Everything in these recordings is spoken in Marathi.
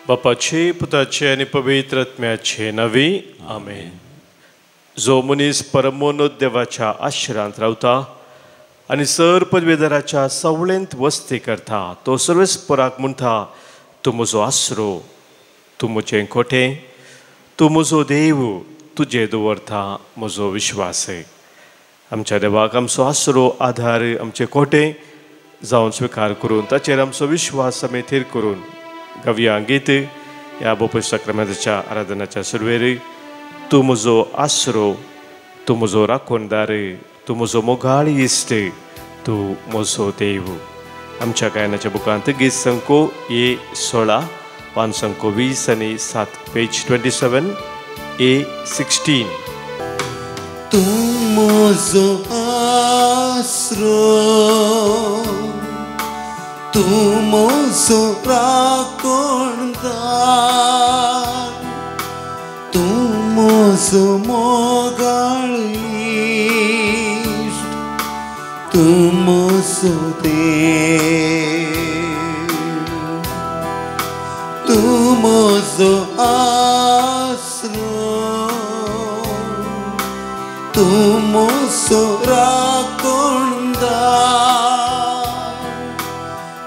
बापाचे पुताचे आणि पवित्र आत्म्याचे नावे आमेन. जो मनीस परमोन्नत देवाच्या आश्रयांत रावता आनी सर पदवीधराच्या सवळेंत वस्ती करता तो सर्वेस्पराक म्हणटा तूं म्हजो आसरो, तूं म्हजें खोटें, तूं म्हजो देव, तुजें दवरता म्हजो विश्वास. आमच्या देवाक आमचो आसरो आधार आमचें खोटें जावन स्विकार करून ताचेर आमचो विश्वास आमी थीर करून गव्या गीत ह्या बोपय सक्रामेंताच्या आराधनाच्या सुरवेर तूं म्हजो आसरो, तूं म्हजो राखणदार, तूं म्हजो मोगाळ इश्ट, तूं म्हजो देव. आमच्या गायनाच्या बुकांत गीत संको A16 पान संको 20 आनी 7 पेज 27 A16. तूं म्हजो आसरो, तूं म्हजो राखणदार, तूं म्हजो मोगाळ इश्ट, तूं म्हजो देव. तूं म्हजो आसरो, तूं म्हजो राखणदार,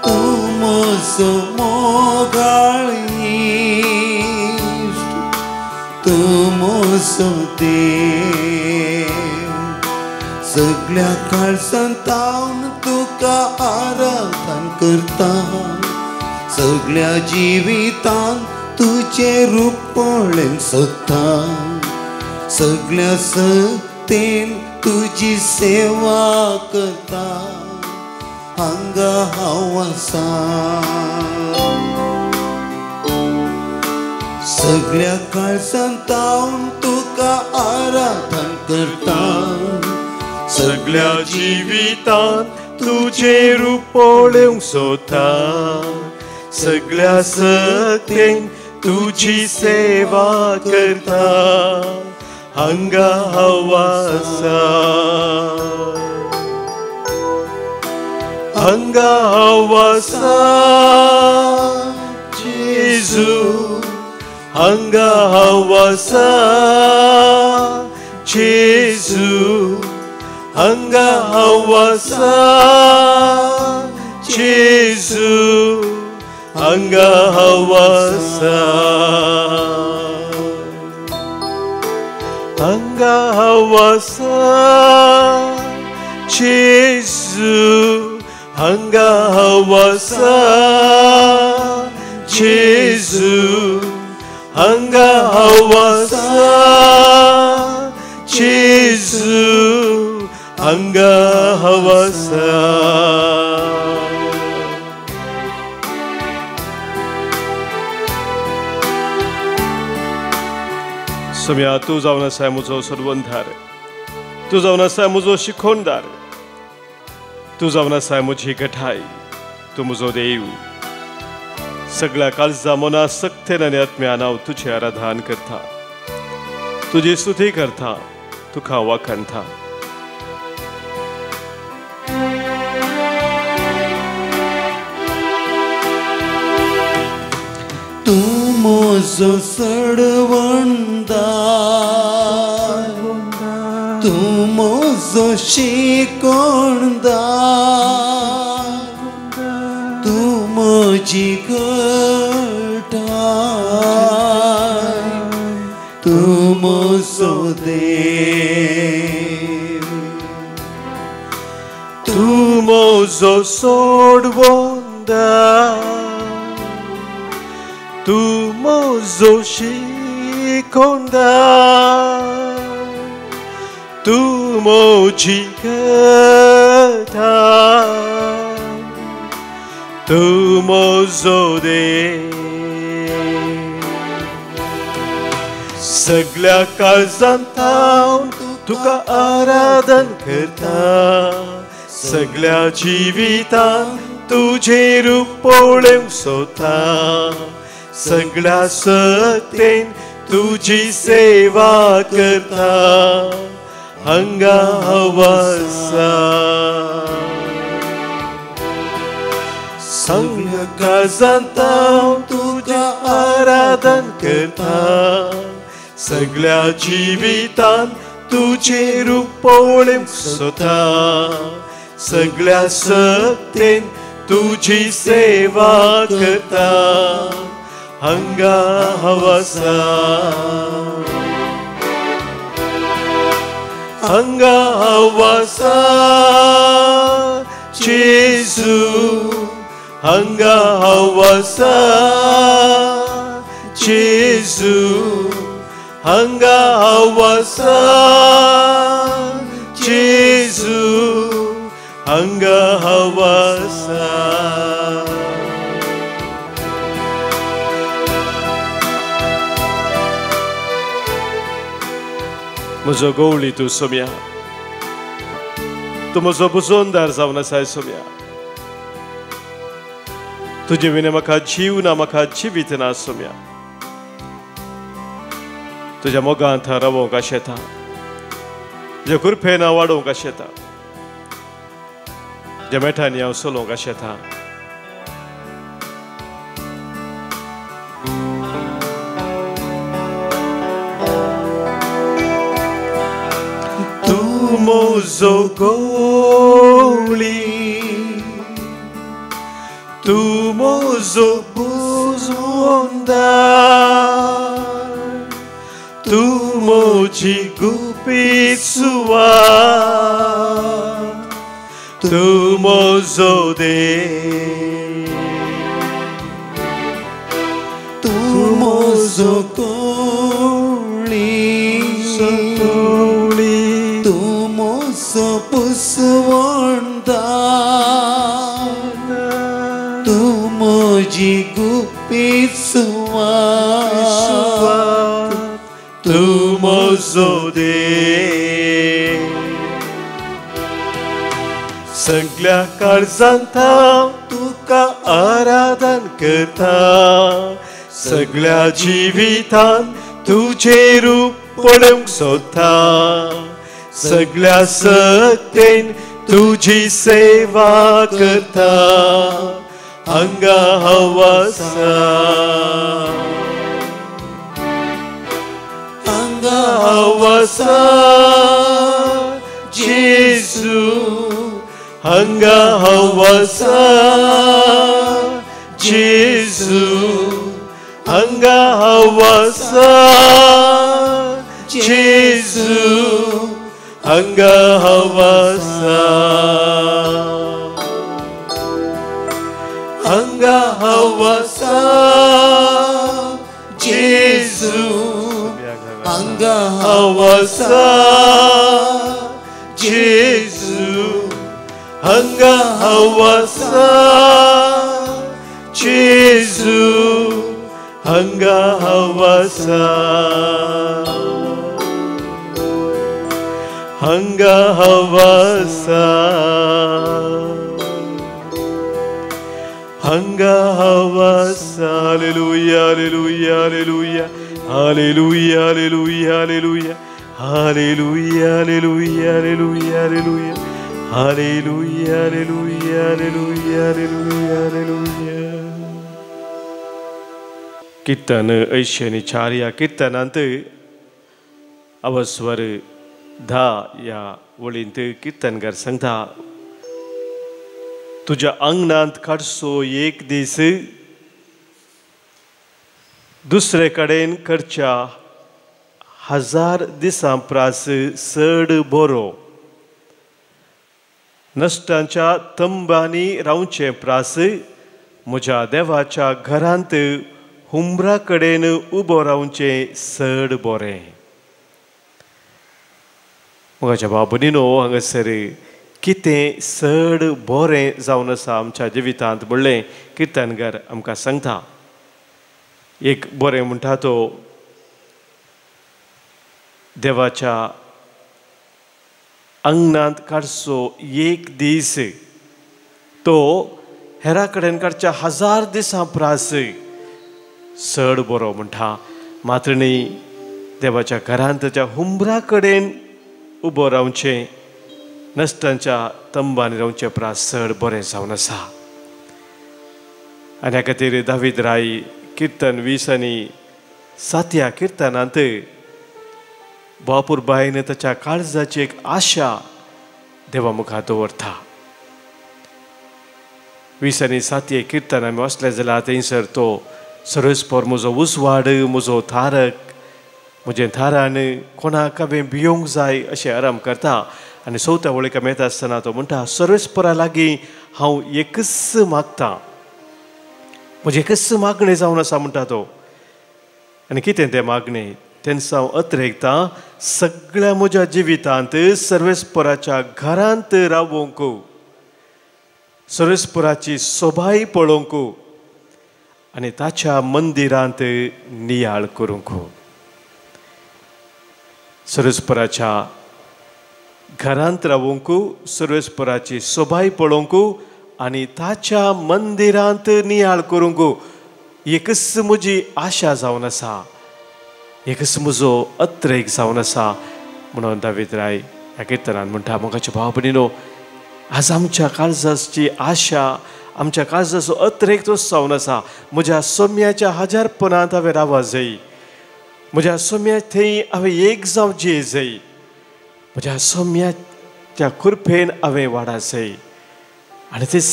तूं म्हजो मोगाळ इश्ट, तूं म्हजो देव. सगळ्या काळजांत हांव तुका आराधन करता, सगळ्या जिवितांत तुजें रूप पळोवंक सोदता, सगळ्या सक्तीन तुजी सेवा करता, हांगा हांव आसा. सगळ्या काळजांत हांव तुका आराधन करता, सगळ्या जिवितांत तुजें रूप पळोवंक सोदता, सगळ्या सक्तीन तुजी सेवा करता, हांगा हांव आसा. हांगा हांव आसा जेजू, हांगा हांव आसा जेजू, हांगा हांव आसा जेजू, हांगा हांव आसा. हांगा हांव आसा जेजू, हांगा हांव आसा जेजू, हांगा हांव आसा जेजू, हांगा हांव आसा. सम्या तूं जावन आसा म्हजो सर्वंधार, तूं जावन आसा म्हजो शिखोणदार, तूं जावन आसा म्हजी गठाय, तूं म्हजो देव. सगळ्या काळजा मना सक्तेन आनी आत्म्यान हांव तुजें आराधन करता, तुजी स्तुती करता, तुका वखणटा. तूं म्हजो सडवणदार, तूं म्हजो शिखोणदार, तूं म्हजी गठाय, तूं म्हजो देव. तूं म्हजो सोडवणदार, तूं म्हजो शिखोणदार, तूं म्हजी गठाय, तूं म्हजो देव. सगळ्या काळजांत हांव तुका आराधन करता, सगळ्या जिवितांत तुजें रूप पळोवंक सोदता, सगळ्या सक्तीन तुजी सेवा करता, हांगा हांव आसा. सगळ्या काळजांत तुझ्या आराधन करता, सगळ्या जिवितान तुझे रूप पळोवंक सोदता, सगळ्या सत्तेन तुझी सेवा करता, हांगा हवासा हांगा हवासा जेजू, हांगा हवासा जेजू, हांगा हवासा जेजू, हांगा हवासा. म्हजो गवळी तूं सोम्या, तूं म्हजो बुजोनदार जावन आसाय सोम्या. तुजे विने म्हाका जीव ना, म्हाका जिवीत ना सोम्या. तुज्या मोगांत रावोंक आशेता, तुज्या कुरपेन हांव वाडोवंक आशेता, तुज्या मेठांनी हांव चलोवंक आशेता. तूं म्हजो गवळी, तूं म्हजो बुजोनदार, तूं म्हजी गुपीत सुवात, तूं म्हजो देव, तूं म्हजो गवळी, तूं म्हजो पुसवणदार, तूं म्हजी गुपीत सुवात, तूं म्हजो देव. सगळ्या काळजांत हांव तुका आराधन करता, सगळ्या जिवितान तुझे रूप पळोवंक सोदता, सगळ्या सत्तेन तुझी सेवा करता, हांगा हवासा हांगा हवासा जेजू, हांगा हवासा जेजू, हांगा हवासा जेजू, हांगा हवासा हांगा हवासा जेजू, हांगा हवासा जेजू, हांगा हवासा जेजू, हांगा हवासा हांगा हवासा हांगा हवासा. हालेलुया हालेलुया हालेलुया हालेलुया हालेलुया हालेलुया हालेलुया हालेलुया हालेलुया हालेलुया हालेलुया हालेलुया हालेलुया हालेलुया हालेलुया. कीर्तन 84 या कीर्तनांत अवस्वर 10 या वळींत कीर्तनकार सांगता, तुझ्या अंगणांत काडसो एक दीस दुसरे कडेन करच्या 1000 दिसां प्रास चड बरो, नश्टांच्या तंबांनी रावचे प्रास म्हज्या देवाच्या घरांत हुंबरा कडेन उबो रावचे चड बरें. म्हज्या बाबुनीनो, हांगासर कितें चड बरें जावन आसा आमच्या जिवितांत म्हणलें कीर्तनकार आमकां सांगता. एक बरें म्हणटा तो देवाच्या अंगणांत काडसो एक दीस तो हेरा कडेन काडच्या 1000 दिसां प्रास चड बरो म्हणटा. मात्र न्ही, देवाच्या घरांत त्याच्या हुंबरा कडेन उबो रावचें, नश्टांच्या तंबांनी रावचें प्रास चड बरें जावन आसा. आनी ह्या खातीर दावीद राय किर्तन 20:7 किर्तनांत बापूर बायन ताच्या काळजाची एक आशा देवा मुखार दवरता. 20:7 किर्तन आमी वचले जाल्यार थंयसर तो सर्वेस्पर म्हजो उजवाड, म्हजो थारक, म्हजें थारान कोणाक हांवें भियोंक जाय अशें आराम करता. आनी 4थ्या वळेक आमी येता आसतना तो म्हणटा सर्वेस्परा लागीं हांव एकच मागतां, म्हजें एकच मागणें जावन आसा म्हणटा तो. आनी कितें तें मागणें? तेन्ना हांव अत्रेकतां सगळ्या म्हज्या जिवितांत सर्वेस्पराच्या घरांत रावूंक, सर्वेस्पराची सोबाय पळोवंक आनी ताच्या मंदिरांत नियाळ करूंक. सर्वेस्पराच्या घरांत रावूंक, सर्वेस्पराची सोबाय पळोवंक आनी ताच्या मंदिरांत नियाळ करूंक एकच म्हजी आशा जावन आसा, एकच म्हजो अत्रेक जावन आसा म्हणून दावीद राय ह्या किर्तनान म्हणटा. मोगाचे भाव भयणीनो, आज आमच्या काळजाची आशा, आमच्या काळजाचो अत्रेक तोच जावन आसा. म्हज्या सोम्याच्या हजारपणांत हांवें रावूं जाय, म्हज्या सोम्या थंय हांवें एक जावं जिये जाय, म्हज्या सोम्याच्या खुरपेन हांवें वाडा जाय. आनी तेच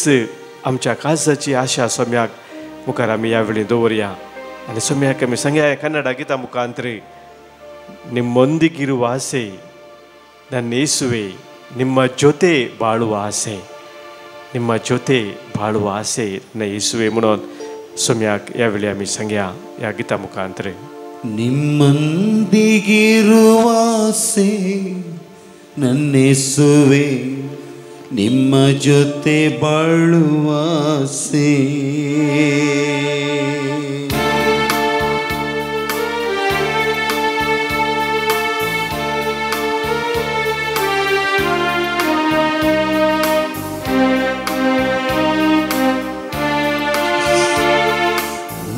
आमच्या काळजाची आशा सोम्याक मुखार आमी ह्या वेळी दवरया. आनी सोम्याक आमी सांगया कन्नಡ गिता मुखांतर, ನಿಮ್ಮೊಂದಿಗಿರುವ ಆಸೆ ನನ್ನ ಯೇಸುವೆ, ನಿಮ್ಮ ಜೊತೆ ಬಾಳುವ ಆಸೆ, ನಿಮ್ಮ ಜೊತೆ ಬಾಳುವ ಆಸೆ ನನ್ನ ಯೇಸುವೆ म्हणून सोम्याक ह्या वेळी आमी सांगया ह्या गिता मुखांतर. ನಿಮ್ಮೊಂದಿಗಿರುವ ಆಸೆ ನನ್ನ ಯೇಸುವೆ, ನಿಮ್ಮ ಜೊತೆ ಬಾಳುವ ಆಸೆ.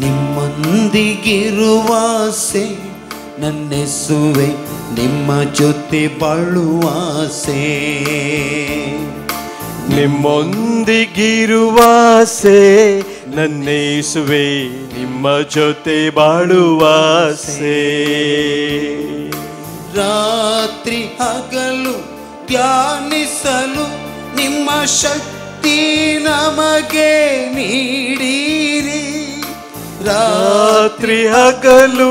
ನಿಮ್ಮೊಂದಿಗಿರುವ ಆಸೆ ನನ್ನ ಯೇಸುವೆ, ನಿಮ್ಮ ಜೊತೆ ಬಾಳುವ ಆಸೆ. ನಿಮ್ಮೊಂದಿಗಿರುವ ಆಸೆ ನನ್ನ ಯೇಸುವೆ, ನಿಮ್ಮ ಜೊತೆ ಬಾಳುವ ಆಸೆ. ರಾತ್ರಿ ಹಗಲು ಧ್ಯಾನಿಸಲು ನಿಮ್ಮ ಶಕ್ತಿ ನಮಗೆ ನೀಡಿರಿ. ರಾತ್ರಿ ಹಗಲು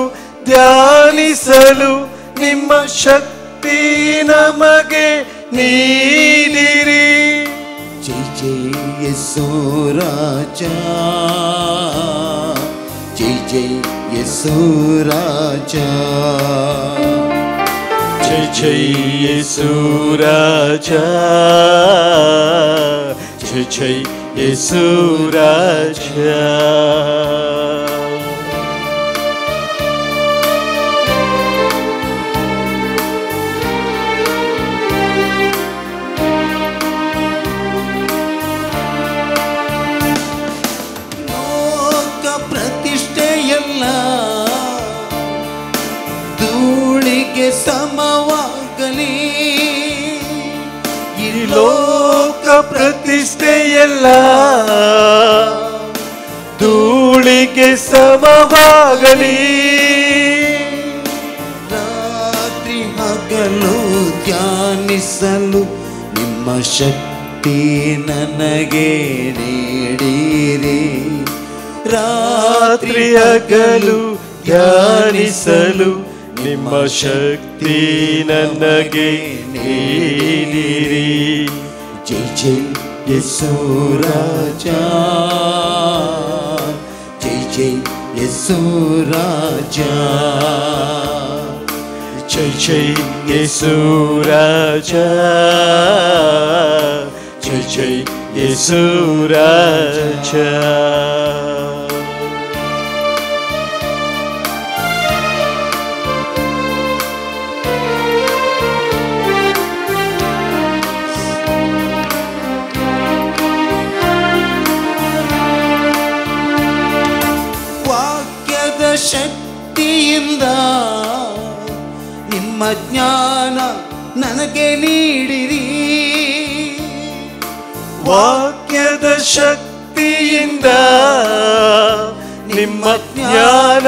ಧ್ಯಾನಿಸಲು ನಿಮ್ಮ ಶಕ್ತಿ ನಮಗೆ ನೀಡಿರಿ. ಜೈ ಜೈ ಯೇಸು ರಾಜ, ಜೈ ಜೈ ಯೇಸು ರಾಜ, ಜೈ ಜೈ ಯೇಸು ರಾಜ, ಜೈ ಜೈ ಯೇಸು ರಾಜ. ಲೋಕ ಪ್ರತಿಷ್ಠೆಯಲ್ಲ ಧೂಳಿಗೆ ಸಮವಾಗಲಿ, ಈ ಲೋಕ ಪ್ರತಿಷ್ಠೆಯಲ್ಲ ಧೂಳಿಗೆ ಸಮವಾಗಲಿ. ರಾತ್ರಿ ಹಗಲು ಧ್ಯಾನಿಸಲು ನಿಮ್ಮ ಶಕ್ತಿ ನನಗೆ ನೀಡಿರಿ. ರಾತ್ರಿ ಹಗಲು ಧ್ಯಾನಿಸಲು ನಿಮ್ಮ ಶಕ್ತಿ ನನಗೆ ನೀಡಿರಿ. ಜೈ ಜೈ ಯೇಸು ರಾಜ, ಜೈ ಜೈ ಯೇಸು ರಾಜ, ಜೈ ಜೈ ಯೇಸು ರಾಜ, ಜೈ ಜೈ ಯೇಸು ರಾಜ. ವಾಕ್ಯದ ಶಕ್ತಿಯಿಂದ ನಿಮ್ಮ ಜ್ಞಾನ ನನಗೆ ನೀಡಿರಿ. ವಾಕ್ಯದ ಶಕ್ತಿಯಿಂದ ನಿಮ್ಮ ಜ್ಞಾನ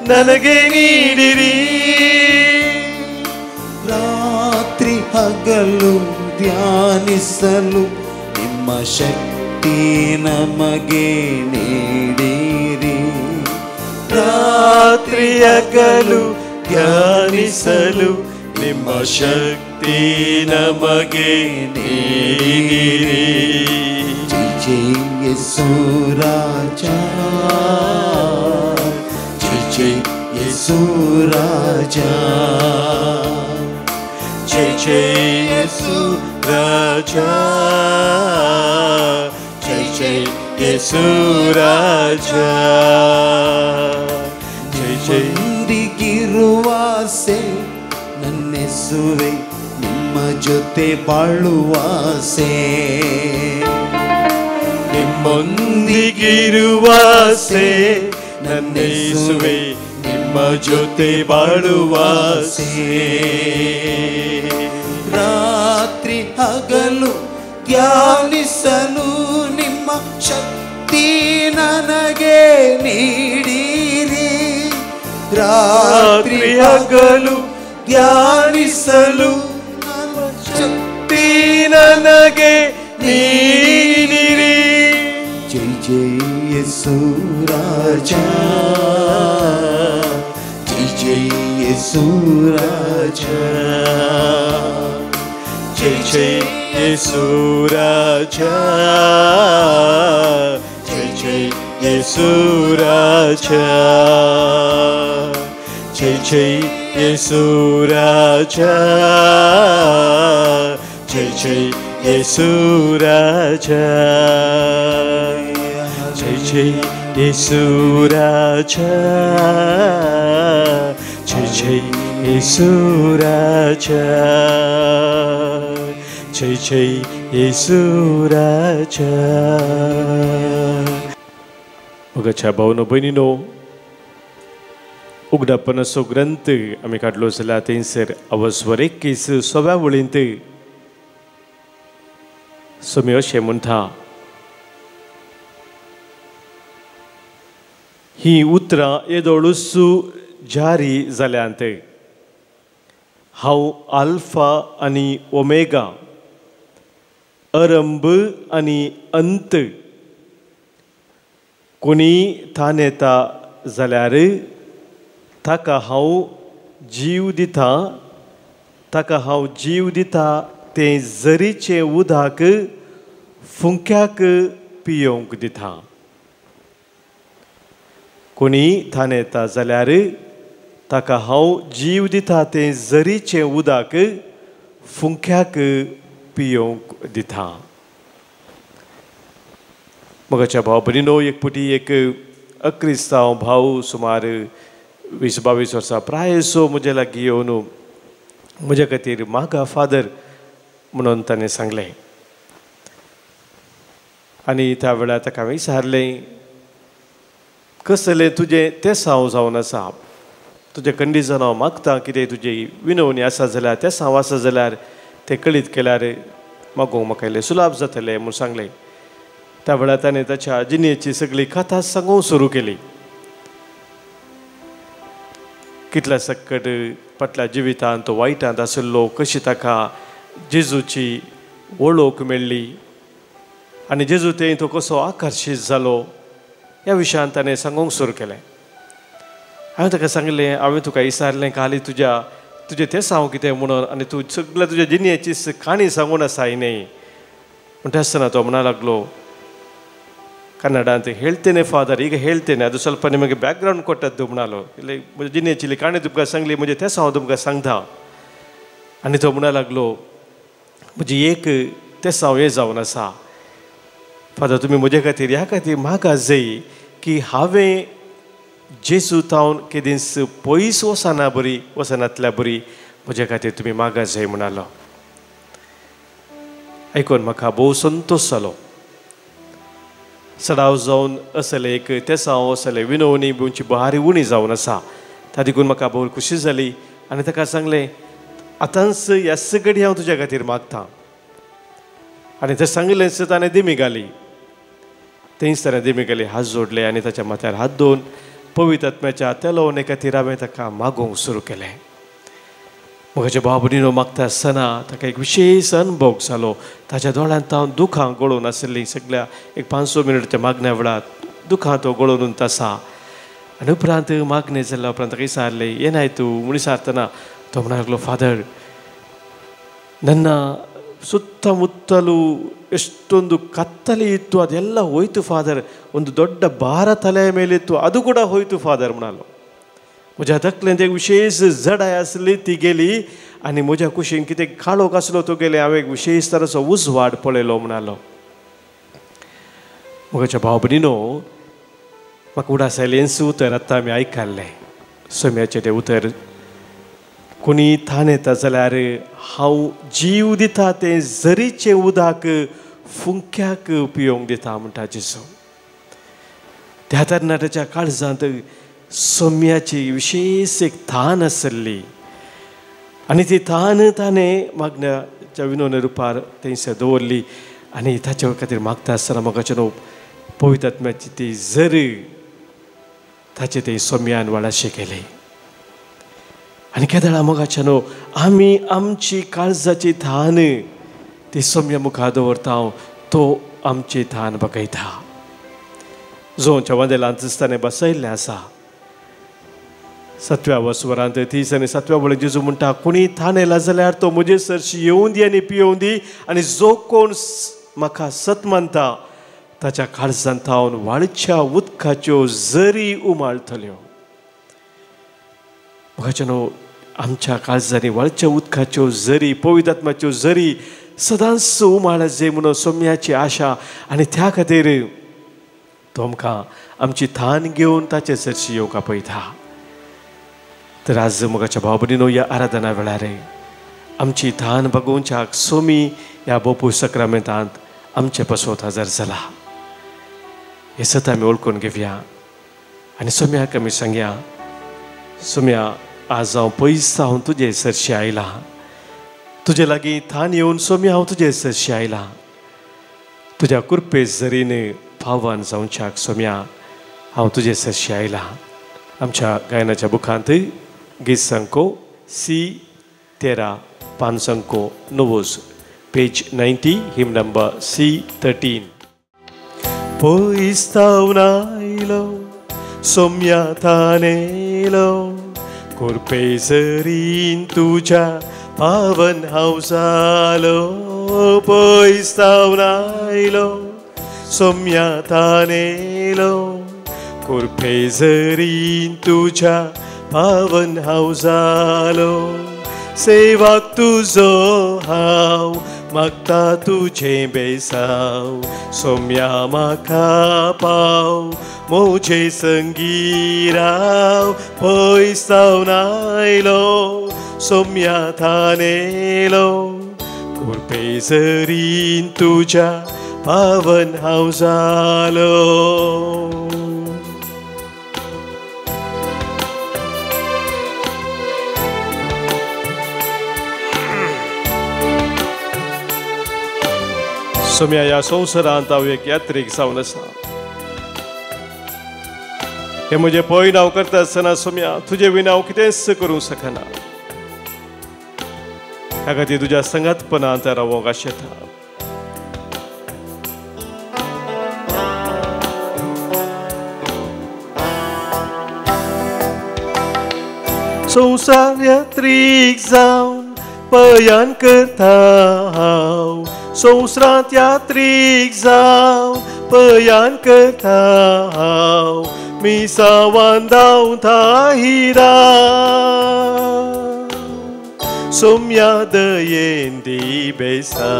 ನನಗೆ ನೀಡಿರಿ. ರಾತ್ರಿ ಹಗಲು ಧ್ಯಾನಿಸಲು ನಿಮ್ಮ ಶಕ್ತಿ ನಮಗೆ ನೀಡಿರಿ. ರಾತ್ರಿ ಹಗಲು ಧ್ಯಾನಿಸಲು ನಿಮ್ಮ ಶಕ್ತಿ ನಮಗೆ ನೀಡಿರಿ. ಜೈ ಜೈ ಯೇಸು ರಾಜ, ಜೈ ಜೈ ಯೇಸು ರಾಜ, ಜೈ ಜೈ ಯೇಸು ರಾಜ, ಜೈ ಜೈ ಯೇಸು ರಾಜ, ಜೈ ಜೈ. ನಿಮ್ಮೊಂದಿಗಿರುವಾಸೆ ನನ್ನೆಸುವೆ, ನಿಮ್ಮ ಜೊತೆ ಬಾಳುವಾಸೆ. ನಿಮ್ಮೊಂದಿಗಿರುವಾಸೆ ನನ್ನೆಸುವೆ, ನಿಮ್ಮ ಜೊತೆ ಬಾಳುವಾಸೆ. ರಾತ್ರಿ ಹಗಲು ಧ್ಯಾನಿಸಲು ನಿಮ್ಮ ಶಕ್ತಿ ನನಗೆ ನೀಡಿರಿ. ರಾತ್ರಿ ಹಗಲು ಧ್ಯಾನಿಸಲು ಶಕ್ತಿ ನನಗೆ ನೀಡಿರಿ. ಜೈ ಜೈ ಯೇಸು ರಾಜ, ಜೈ ಜೈ ಯೇಸು ರಾಜ, ಜೈ ಜೈ ಯೇಸು ರಾಜ, ಜೈ ಜೈ ಯೇಸು ರಾಜ, ಜೈ ಜೈ ಯೇಸು ರಾಜ, ಜೈ ಜೈ ಯೇಸು ರಾಜ, ಜೈ ಜೈ ಯೇಸು ರಾಜ, ಜೈ ಜೈ ಯೇಸು ರಾಜ, ಜೈ ಜೈ ಯೇಸು ರಾಜ. बघाच्या भावनो बहिणीनो, उगडापणाचो ग्रंथ आमी काडलो जाल्यार थंयसर अवस्वर 21 सोव्या वळींत सोमी अशें म्हणटा, ही उतरां येदोळूच जारी जाल्यांत. हांव आल्फा आनी ओमेगा, आरंभ आनी अंत. कोणी थान येता जाल्यार ताका हांव जीव दिता, ताका हांव जीव दिता तें झरीचें उदक फुंक्याक पियोंक दिता. कोणी थान येता जाल्यार ताका हांव जीव दिता तें झरीचें उदक फुंक्याक पियोंक दिता. मगाच्या भाव भयणीनो, एक पुटी एक अक्रिस्तांव भाव सुमार 20-22 वर्सां प्रायसो म्हजे लागीं येवन म्हजे खातीर मागा फादर म्हणून ताणें सांगलें. आनी त्या वेळार ताका हांवें विचारलें, कसलें तुजें तें सांव जावन आसा, तुजें कंडिशन हांव मागतां, कितें तुजी विनवणी आसा जाल्यार तें सांव आसा जाल्यार तें कळीत केल्यार मागोवंक म्हाका इल्लें सुलाभ जातलें म्हूण सांगलें. त्या वेळार ताणें ताच्या जिणेची सगळी कथा सांगूंक सुरू केली. कितल्या सकट फाटल्या जिवितांत तो वायटांत आशिल्लो, कशी ताका जेजूची वळख मेळ्ळी आनी जेजू थंय तो कसो आकर्शीत जालो, ह्या विशयान ताणें सांगूंक सुरू केलें. हांवें ताका सांगलें, हांवें तुका विचारलें काली तुजें तें सांग कितें म्हणून, आनी तूं सगळ्या तुज्या जिणेची काणी सांगून आसा न्ही. म्हणटा आसतना तो म्हणा लागलो ಕನ್ನಡಾಂತ ಹೇಳ್ತೇನೆ ಫಾದರ್, ಈಗ ಹೇಳ್ತೇನೆ, ಅದು ಸ್ವಲ್ಪ ನಿಮಗೆ ಬ್ಯಾಕ್ಗ್ರೌಂಡ್ ಕೊಟ್ಟದ್ದು म्हणालो. ಇಲ್ಲಿ जिणेची काणी तुमकां सांगली म्हणजे तें हांव तुमकां सांगता. आनी तो म्हणा लागलो, म्हणजे एक तें हांव हें जावन आसा फादर, तुमी म्हजे खातीर ह्या खातीर म्हाका जाय की हांवें जेजू तावन केदीस पयस वचना बरी, वचनातल्या बरी, म्हजे खातीर तुमी मागा जाय म्हणालो. आयकून म्हाका भोव संतोश जालो. सडाव जावन असलें एक तेसांव असलें विनवणी बिवची बहारी उणी जावन आसा. त्या देखून म्हाका भोव खुशी जाली. आनी ताका सांगलें, आतांच ह्या सगळी हांव तुज्या खातीर मागतां. आनी तें सांगलें ताणें दिमी घाली. थंयच ताणें दिमी घाली, हात जोडले आनी ताच्या माथ्यार हात दवरून पवित्र आत्म्याच्या त्या लोवणे खातीर हांवें ताका मागोवंक सुरू केलें. म्हज्या बाबुनीनो मागता आसतना ताका एक विशेश अनुभव जालो. ताच्या दोळ्यांत हांव दुखां गळोवन आशिल्लीं. सगळ्या एक 5-6 मिनटाच्या मागण्या वेळार दुखां तो गळोवन आसा. आनी उपरांत मागणें जाल्या उपरांत ताका विचारलें ಏನಾಯಿತು म्हूण विचारतना तो म्हणूंक लागलो, ಫಾದರ್ ನನ್ನ ಸುತ್ತಮುತ್ತಲೂ ಎಷ್ಟೊಂದು ಕತ್ತಲೆ ಇತ್ತು, ಅದೆಲ್ಲ ಹೋಯ್ತು ಫಾದರ್. ಒಂದು ದೊಡ್ಡ ಭಾರ ತಲೆಯ ಮೇಲಿತ್ತು, ಅದು ಕೂಡ ಹೋಯ್ತು ಫಾದರ್ म्हणालो. म्हज्या तकलेंत एक विशेष जडाय आसली ती गेली आनी म्हज्या कुशीन कितें काळोख आसलो तो गेले. हांवें एक विशेष तरेचो उजवाड पळयलो म्हणालो. म्हज्या भाव भयणीनो, म्हाका उडास आयलेंच उतर आतां आमी आयकल्लें. सोम्याचें तें उतर, कोणी थान येता जाल्यार हांव जीव दिता तें झरीचें उदक फुंक्याक पियोंक दिता म्हणटा जेजू. त्या तरणाट्याच्या काळजांत सोम्याची विशेष एक थान आसली आनी ती थान ताणें मागण्याच्या विनोद रुपार थंयसर दवरली. आनी ताचे खातीर मागता आसतना म्हाका न्हू पवित्र आत्म्याची ती झर ताचे ते सोम्यान वळाशी केली. आनी केदळा मोगाच्या न्हू आमी आमची काळजाची थान ती सोम्या मुखार दवरता. तो आमची थान बगयता. जोंच्या वंदेलांत ताणें बसयल्लें आसा. 7व्या वसवरांत 30 आनी 7व्या वळेन जेजू म्हणटा, कोणी थान येयला जाल्यार तो म्हजे सरशी येवं दी आनी पियोवं दी. आनी जो कोण म्हाका सत मानता ताच्या काळजांत हांव वाळच्या उदकाच्यो झरी उमाळटल्यो. म्हाका न्हू आमच्या काळजांनी वाळच्या उदकाच्यो झरी, पवित्र आत्म्याच्यो झरी सदांच उमाळ जे म्हणून सोम्याची आशा. आनी त्या खातीर तो आमकां आमची थान घेवन ताचे सरशी येवंक आपयता. तर आज मोगाच्या भाव भयणीनो, ह्या आराधना वेळार आमची थान बगोवच्याक सोमी ह्या बोपू सक्रामेंतांत आमचे पासत हजर जाला. हे सत आमी वळखून घेवया आनी सोम्याक आमी सांगया, सोम्या आज हांव पयस हांव तुजे सरशी आयलां. तुजे लागीं थान येवन सोम्या हांव तुजे सरशी आयलां. तुज्या कुरपे झरीन फावान जावच्याक सोम्या हांव तुजे सरशी आयलां. आमच्या गायनाच्या बुकांत गीत संको C13 5 9 पेज 90 हिम नंबर C13. पयस हांव आयलो सोम्या थान येयलो, कुरपे झरीन तुज्या पावन हांव जालो. पयस हांव आयलो सोम्या थान येयलो, कुरपे झरीन तुज्या पावन हांव जालो. सेवाक तुजो हांव मागता तुजें बेसांव. सोम्या म्हाका पाव म्हजे संगी राव. पयस हांव आयलो सोम्या थान येयलो, कुरपे झरीन तुज्या पावन हांव जालो. सोम्या ह्या संवसारांत हांव एक यात्रेक जावन आसा. हे म्हजें पळय नांव करता आसतना सोम्या तुजे विना हांव कितेंच करूंक शकना. ह्या खातीर तुज्या संगतपणांत रावोंक आशेता. संवसार यात्रीक जावन पयान करता हांव. संवसारांत यात्रीक जावन पयान करता हांव. मिसावान धांवता हिरा सोम्या दयेन दी बेसांव.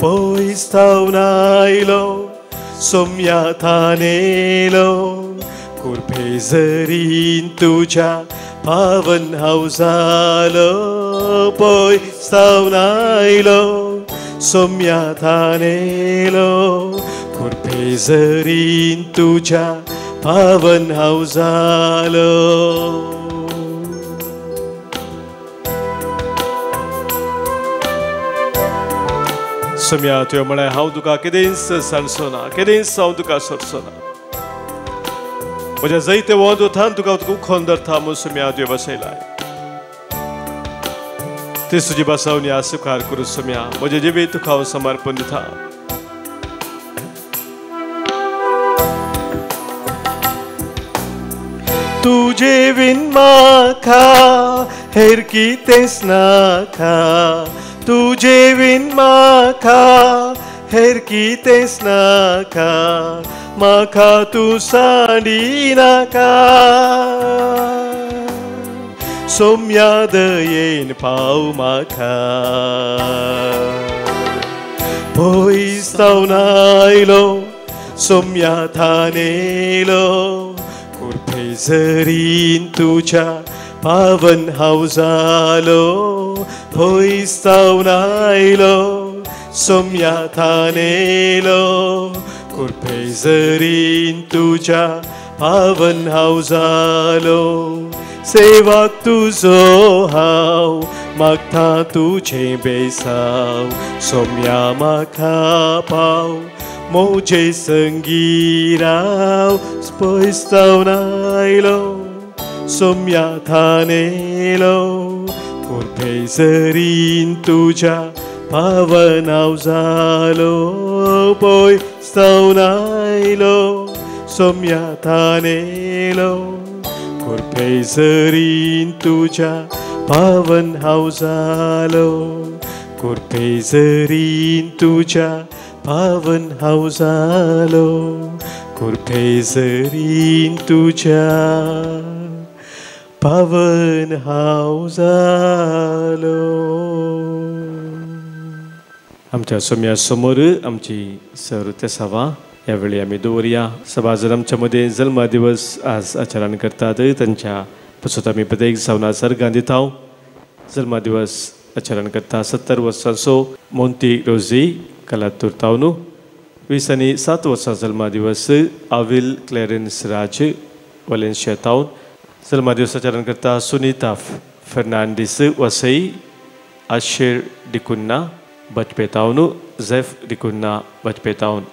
पयस हांव आयलो सोम्या थान येयलो, कुरपे झरीन तुज्या पावन हांव जालो. पयस हांव आयलो सोम्या थान येयलो, कुरपे झरीन तुज्या पावन हांव जालो. सोम्या तुवें म्हळें हांव तुका केदेंच सांडचो ना, केदेंच हांव तुका सोडचो ना. म्हज्या जायते वोंद वथान तुका उखोन धरता म्हूण सुम्या तुवें बसयलाय. ती तुजी बसवणी आज स्वीकार करूं सुम्या. म्हजें जिवीत तुका हांव समर्पण दिता. तुजे विन म्हाका हेर कितेंच नाका. तुजे विन म्हाका हेर कितेंच नाका. म्हाका तूं सांडी नाका. सोम्या दयेन पाव म्हाका. पयस जावन आयलो सोम्या थानेलो. कुरपे जरीन तुज्या पावन हांव जालो. पयस जावन आयलो सोम्या थानेलो. कुरपे जरीन तुज्या पावन हांव जालो. सेवाक तुजो हांव मागता तुझें बेसांव. सोम्या म्हाका पाव मोजे संगी राव. पयस जावन आयलो सोम्या थानेलो. कुरपे जरीन तुज्या पावन हांव जालो. पयस जावन आयलो सोम्या थानेलो. कुरपे जरीन तुज्या पावन हांव जालो. कुरपे जरीन तुज्या पावन हांव जालो. कुरपे जरीन तुज्या पावन हांव जालो. आमच्या सोम्या समोर आमची सर तेसावा यावेळी आम्ही दवरया. सभाजन आमच्या मध्ये जल्मा दिवस आज आचरण करतात. त्यांच्या पासून आम्ही प्रत्येक जावन सर्गां दिता. जल्मा दिवस आचरण करता 70 वर्सांचो मोंती रोजी कलातूर तावनू. 20 आनी 7 वर्सां जल्मा दिवस आविल क्लेरेन्स राज वलेन्शिया तावन. जल्मा दिवस आचरण करता सुनीता फर्नांडीस वसई आशेर डिकुन्ना बचपे तावनू. झेफ डिकुन्ना बचपे तावन.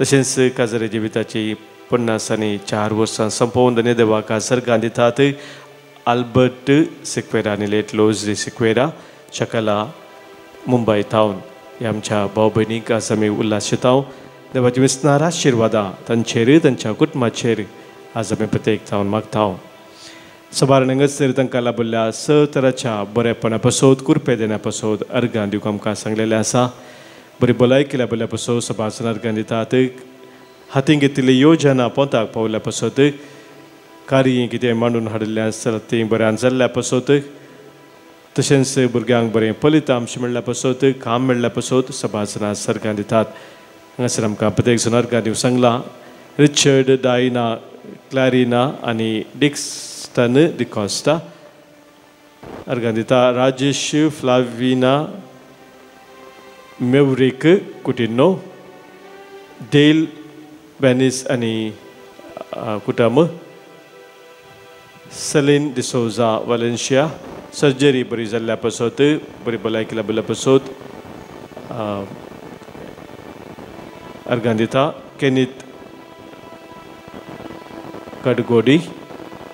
तशेंच काजरे जिविताची 50 वर्सां संपवून आनी देवाक सर्गां दितात. आल्बर्ट सिक्वेरा आनी लेट लोज सिक्वेरा शकला मुंबय तावन. हे आमच्या भाव भयणीक आज आमी उल्हासिता. देवाची विस्तार आशिर्वादा तांचेर तांच्या कुटुंबाचेर आज आमी प्रत्येक जावन मागता. सभारणंगच तर तांकां लाभल्या 6 तरांच्या बरेपणा पासत कुरपे देण्या पासत अर्गां दिवंक आमकां सांगलेलें आसा. बरी भलायकी लाभल्या पासत सभासन अर्गां दितात. हातीन घेतिल्ली योजना पोंताक पावल्या पासत कार्य कितें मांडून हाडिल्लें आसता तें बऱ्यान जाल्ल्या पासत. तशेंच भुरग्यांक बरें फलितांश मेळ्ळ्या पासत काम मेळ्ळ्या पासत सभासनां सर्गां दितात. हांगासर आमकां प्रत्येक जण अर्गां दिवंक सांगलां. रिचर्ड डायना क्लॅरिना आनी डिक्स्टन डिकॉस्टा अर्गां दिता. राजेश फ्लाविना मेवरिक कुटिनो. डेल बेनिस आनी कुटुंब. सेलिन डिसोजा वलेन्शिया सर्जरी बरी जाल्ल्या पासत बरी भलायकी लाभल्या पासत अर्गां दिता. केनीत कडगोडी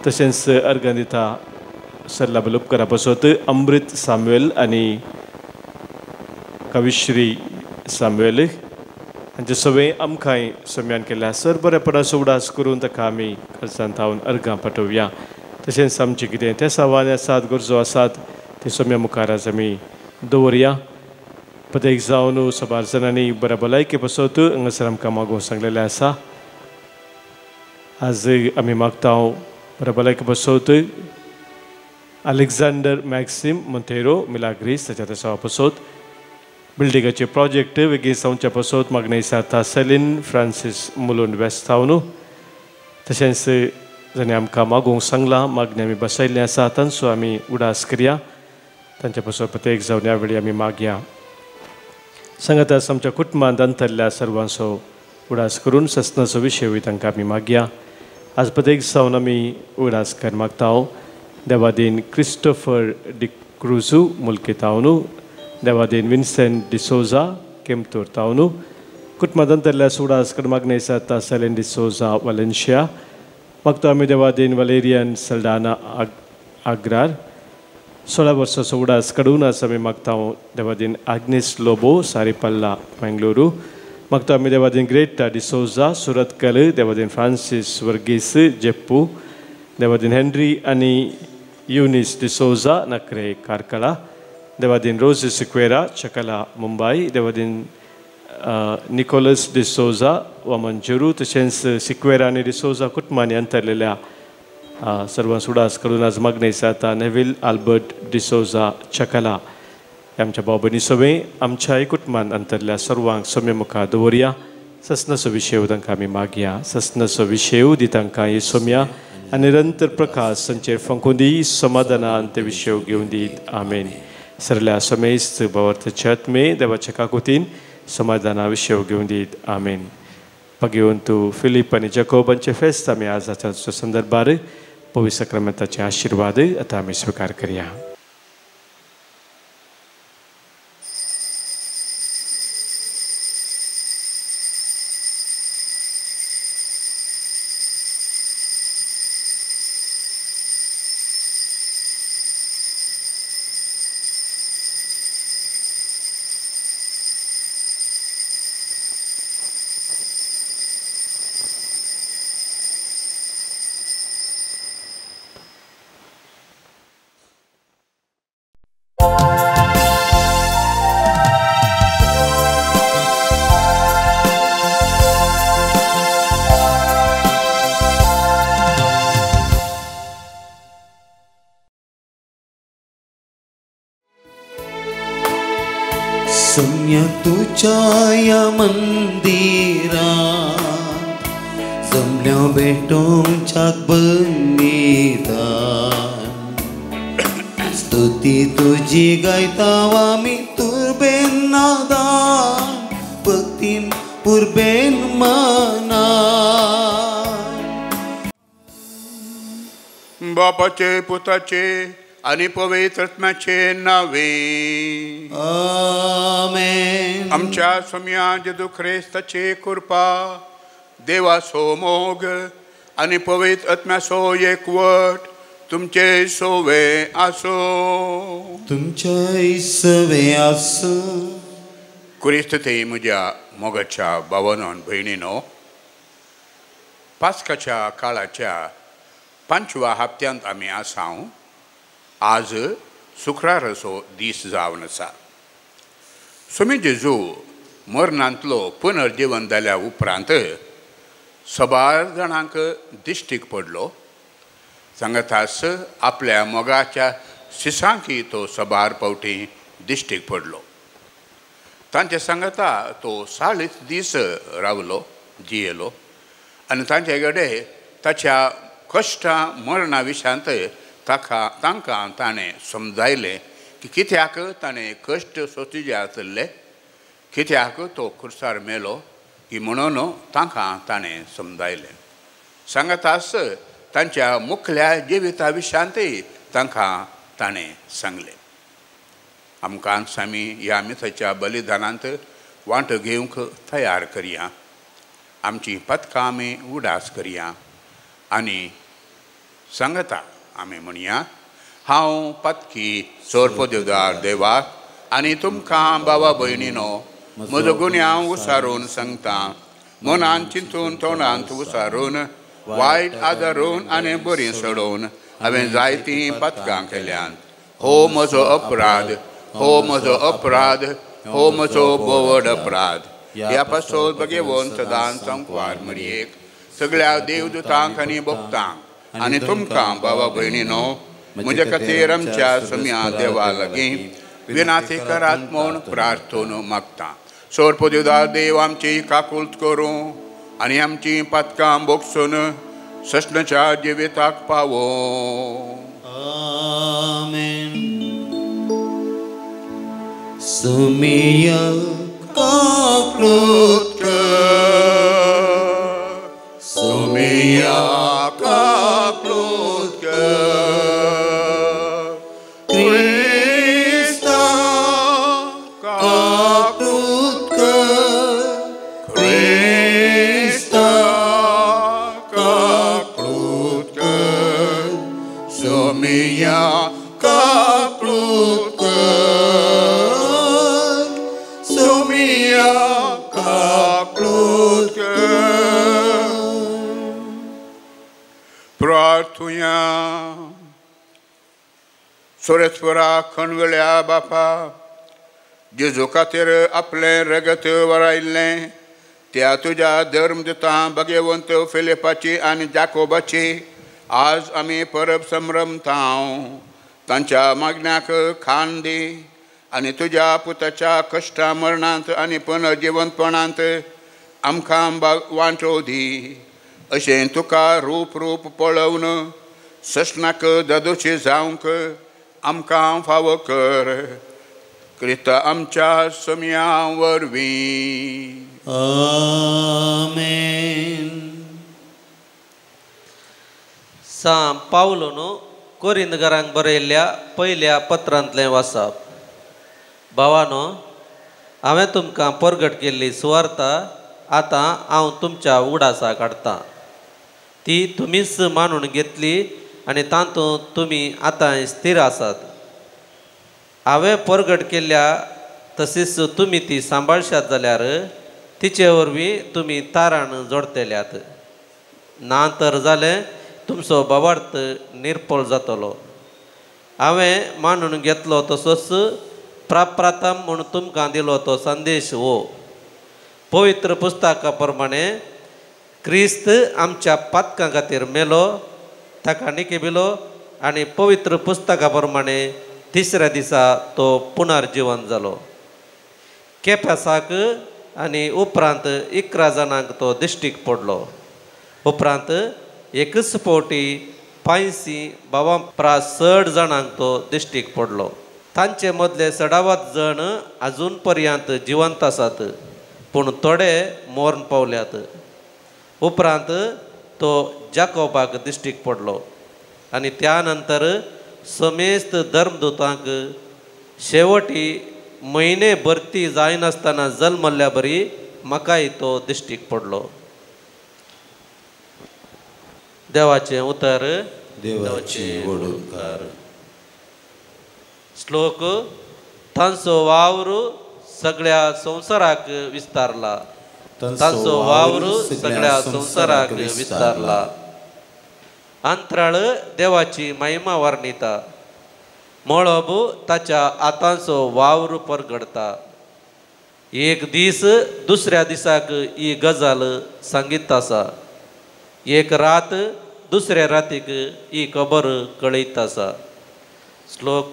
तशेंच अर्गां दिता सल्ला बल उपकारा पासत अमृत सामुएल आनी कविश्री सामुएल हांचे सगळे आमकांय सोम्यान केल्या. सर बरेपणाचो उडास करून ताका आमी खर्चान थावन अर्गां पाठोवया. तशेंच आमचें कितें ते सावान आसात गरजो आसात ते सोम्या मुखार आज आमी दवरया. प्रत्येक जावन सभाजनांनी बऱ्या भलायके पासत हांगासर आमकां मागोवंक सांगलेलें आसा. आज आमी मागता बऱ्या भलायके पासत अलेक्झांडर मॅक्सिम मोंतेरो मिलाग्रीस ताच्या तेसावा पासत. बिल्डिंगाचे प्रोजेक्ट वेगीन जावच्या पासत मागणी जाता. सेलिन फ्रांसीस मुलून वेस्ट तावन. तशेंच जाणें आमकां मागोवंक सांगलां मागणी आमी बसयल्लीं आसा तांचो आमी उडास करया. तांचे पासून प्रत्येक जावन ह्या वेळी आमी मागया. सांगात आज आमच्या कुटुंबांत अंतरल्या सर्वांचो उडास करून सस्नाचो विशय तांकां आमी मागया. आज प्रत्येक जावन आमी उडास कर मागता. देवादीन क्रिस्टोफर डिक्रुजू मुल्की तावन. देवादीन विन्सेंट डिसोजा केमतोर तावन. कुटुंबांत अंतरल्या उडास कर मागणी जाता. सेलिन डिसोजा वलेन्शिया. मागतो आम्ही देवा देन वलेरियन सल्डाना आग्रार 16 वर्षाचा उडास कडून असं आम्ही मागता देवा दिन आग्नेस लोबो सारीपल्ला मंगळूरू मागतो आम्ही देवा दिन ग्रेटा डिसोजा सुरतकल देवा दिन फ्रान्सिस वर्गीस जेप्पू देवा दिन हेनरी आणि युनिस डिसोजा नकरे कारकला देवा दिन रोज सिक्वेरा चकला मुंबई देवा दिन निकोलस डिसोजा व मंजुरू तसेच सिक्वेरा आणि डिसोजा कुटुंबाने अंतरलेल्या सर्व सुडास कडून आज मागणेचा आता नेव्हिल आल्बर्ट डिसोजा चकला आमच्या बाबनी सवे आमच्या कुटुंबान अंतरल्या सर्वांक सोम्यमुखा दवरया ससनसो विषय तांकां आमी मागया ससनसो विषय दी तांकां ये सोम्या आनी निरंतर प्रकाश संचेर फंकुंदी समाधानान ते विषय घेवन दीत आमेन सरल्या समेस्त भवर्तचे आत्मे देवाच्या काकुतीन समाधाना विषय घेवन दीत आमेन भगिवंतू फिलिप आनी जॅकोबांचे फेस्त आमी आज आजच्या संदर्भार पवित्र सक्रामेंताचे आशीर्वाद आता आमी स्वीकार करया. सौम्य तुझ्या या मंदिरात जमल्या भेटोंच्या बंदिदान स्तुती तुझी गायताव आमी तुरबेन नादान भक्तीन पुरबेन मनान बापाचे पुताचे आणि पवित्र आत्म्याचे नावे आमेन. आमच्या सोम्या जेजू ख्रिस्ताची कृपा देवाचो मोग आणि पवित्र आत्म्याचो एकवट तुमचे सोवे आसो तुमच्या सवे आसो. क्रिस्त ते म्हज्या मोगाच्या भावानो भयणीनो पास्काच्या काळाच्या 5व्या हप्त्यांत आमी आसाव. आज शुक्राराचो दीस जावन आसा. सोमी जेजू मरणांतलो पुनर्जीवन जाल्या उपरांत 12 जाणांक दिश्टीक पडलो. सांगतास आपल्या मोगाच्या शिसांकी तो 12 फावटी दिश्टीक पडलो. तांचे सांगता तो 40 दीस रावलो जियेलो आनी तांचे कडेन ताच्या कश्टां मरणा विशांत तांकां ताणें समजायलें की कित्याक ताणें कश्ट सोंसचे आसले कित्याक तो खुर्सार मेलो की म्हणून तांकां ताणें समजायलें. सांगतास तांच्या मुखल्या जिविता विशांतय तांकां ताणें सांगलें. आमकां आमी ह्या मिसाच्या बलिदानांत वांटो घेवंक तयार करया. आमची पथकां आमी उडास करया आनी सांगता आमी म्हणया हांव पत्की सोरपो दिवदार देवाक आनी तुमकां बाबा भयणीनो म्हजो गुन्यांव उसारून सांगता. मनान चिंतून तोंडांत उसारून वायट आदारून आनी बरी सोडून हांवें जायतीं पथकां केल्यात. हो म्हजो अपराध हो म्हजो अपराध हो म्हजो बोवड अपराध. ह्या पासून भगवंत दान संकवार मरयेक सगळ्या देवदूतांक आनी भक्तांक आनी तुमकां बाबा भयणीनो म्हजे खातीर आमच्या सोम्या देवा लागीं विनाती करात म्हूण प्रार्थून मागता. सोरपो दिवदार देव आमची काकुळट करूं आनी आमची पथकां भोगसून ससनाच्या जिविताक पावो. आमेन. सोम्या काकुळट कर सोम्या काकुळट कर क्रिस्ता काकुळट कर क्रिस्ता काकुळट Sumia kaplut कर Sumia kaplut कर प्रार्थुया सोरेस्परा खणगळ्या बापा जेजू खातीर आपलें रगत वरायल्लें त्या तुज्या धर्मदूतां भगवंत फिलिपाची आनी जाकोबाची आज आमी परब संभ्रमतांव तांच्या मागण्याक खाण दी आनी तुज्या पुताच्या कश्टा मरणांत आनी पुनर्जिवंतपणांत आमकां वांटो दी अशें तुका रूप रूप पळोवन सशनाक दादोशी जावंक आमकां फावो कर क्रिस्त आमच्या समया वरवीं आमेन. सांब पावलोन कोरिंदकारांक बरयल्ल्या पयल्या पत्रांतलें वाचप. भावानो, हांवें तुमकां परगट केल्ली सुवार्थ आतां हांव तुमच्या उगडासा काडटां. ती तुमीच मानून घेतली आनी तातूंत तुमी आतां स्थिर आसात. हांवें परगट केल्ल्या तशीच तुमी ती सांबाळशात जाल्यार तिचे वरवीं तुमी तारण जोडतल्यात. ना तर जालें तुमचो भावार्थ निर्पळ जातलो. हांवें मानून घेतलो तसोच प्रथम म्हूण तुमकां दिलो तो संदेश हो. पवित्र पुस्तका प्रमाणे क्रिस्त आमच्या पातकां खातीर मेलो, ताका निकेबिलो आनी पवित्र पुस्तका प्रमाणे तिसऱ्या दिसा तो पुनर्जिवन जालो. केप्यासाक आनी उपरांत 11 जाणांक तो दिश्टीक पडलो. उपरांत एकच फावटी 500 भावां परस चड जाणांक तो दिश्टीक पडलो. तांचे मदले 16 जण अजून पर्यंत जिवंत आसात, पूण थोडे मरण पावल्यात. उपरांत तो जाकोबाक दिश्टीक पडलो आनी त्या नंतर समेस्त धर्मदूतांक शेवटी म्हयने भरती जायनासतना जल्मल्ल्या बरी म्हाकाय तो दिश्टीक पडलो. देवाचें उतर. देवाची वडोवकार. श्लोक. तांचो वावर सगळ्या संवसाराक विस्तारला. तांचो वावर सगळ्या संवसाराक विस्तारला. अंतराळ देवाची महिमा वर्णिता. मळब ताच्या हातांचो वावर परगडता. एक दीस दुसऱ्या दिसाक ही गजाल सांगीत आसा. एक रात दुसऱ्या रातीक ही खबर कळीत आसा. श्लोक.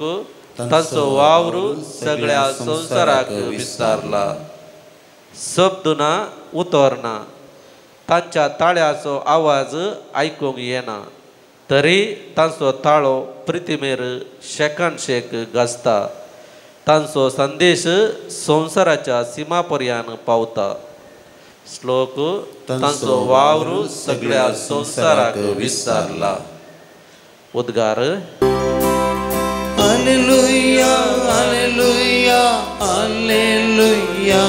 तांचो वावर सगळ्या संवसाराक विस्तारला. शब्द ना, उतर ना. तांच्या ताळ्याचो आवाज आयकूंक येना, तरी तांचो ताळो पृथ्वीमेर शेक गाजता. तांचो संदेश संवसाराच्या सिमा पर्यंत पावता. श्लोक. तांचो वावर सगळ्या संवसाराक विस्तारला. उद्गार. हालेलुया हालेलुया हालेलुया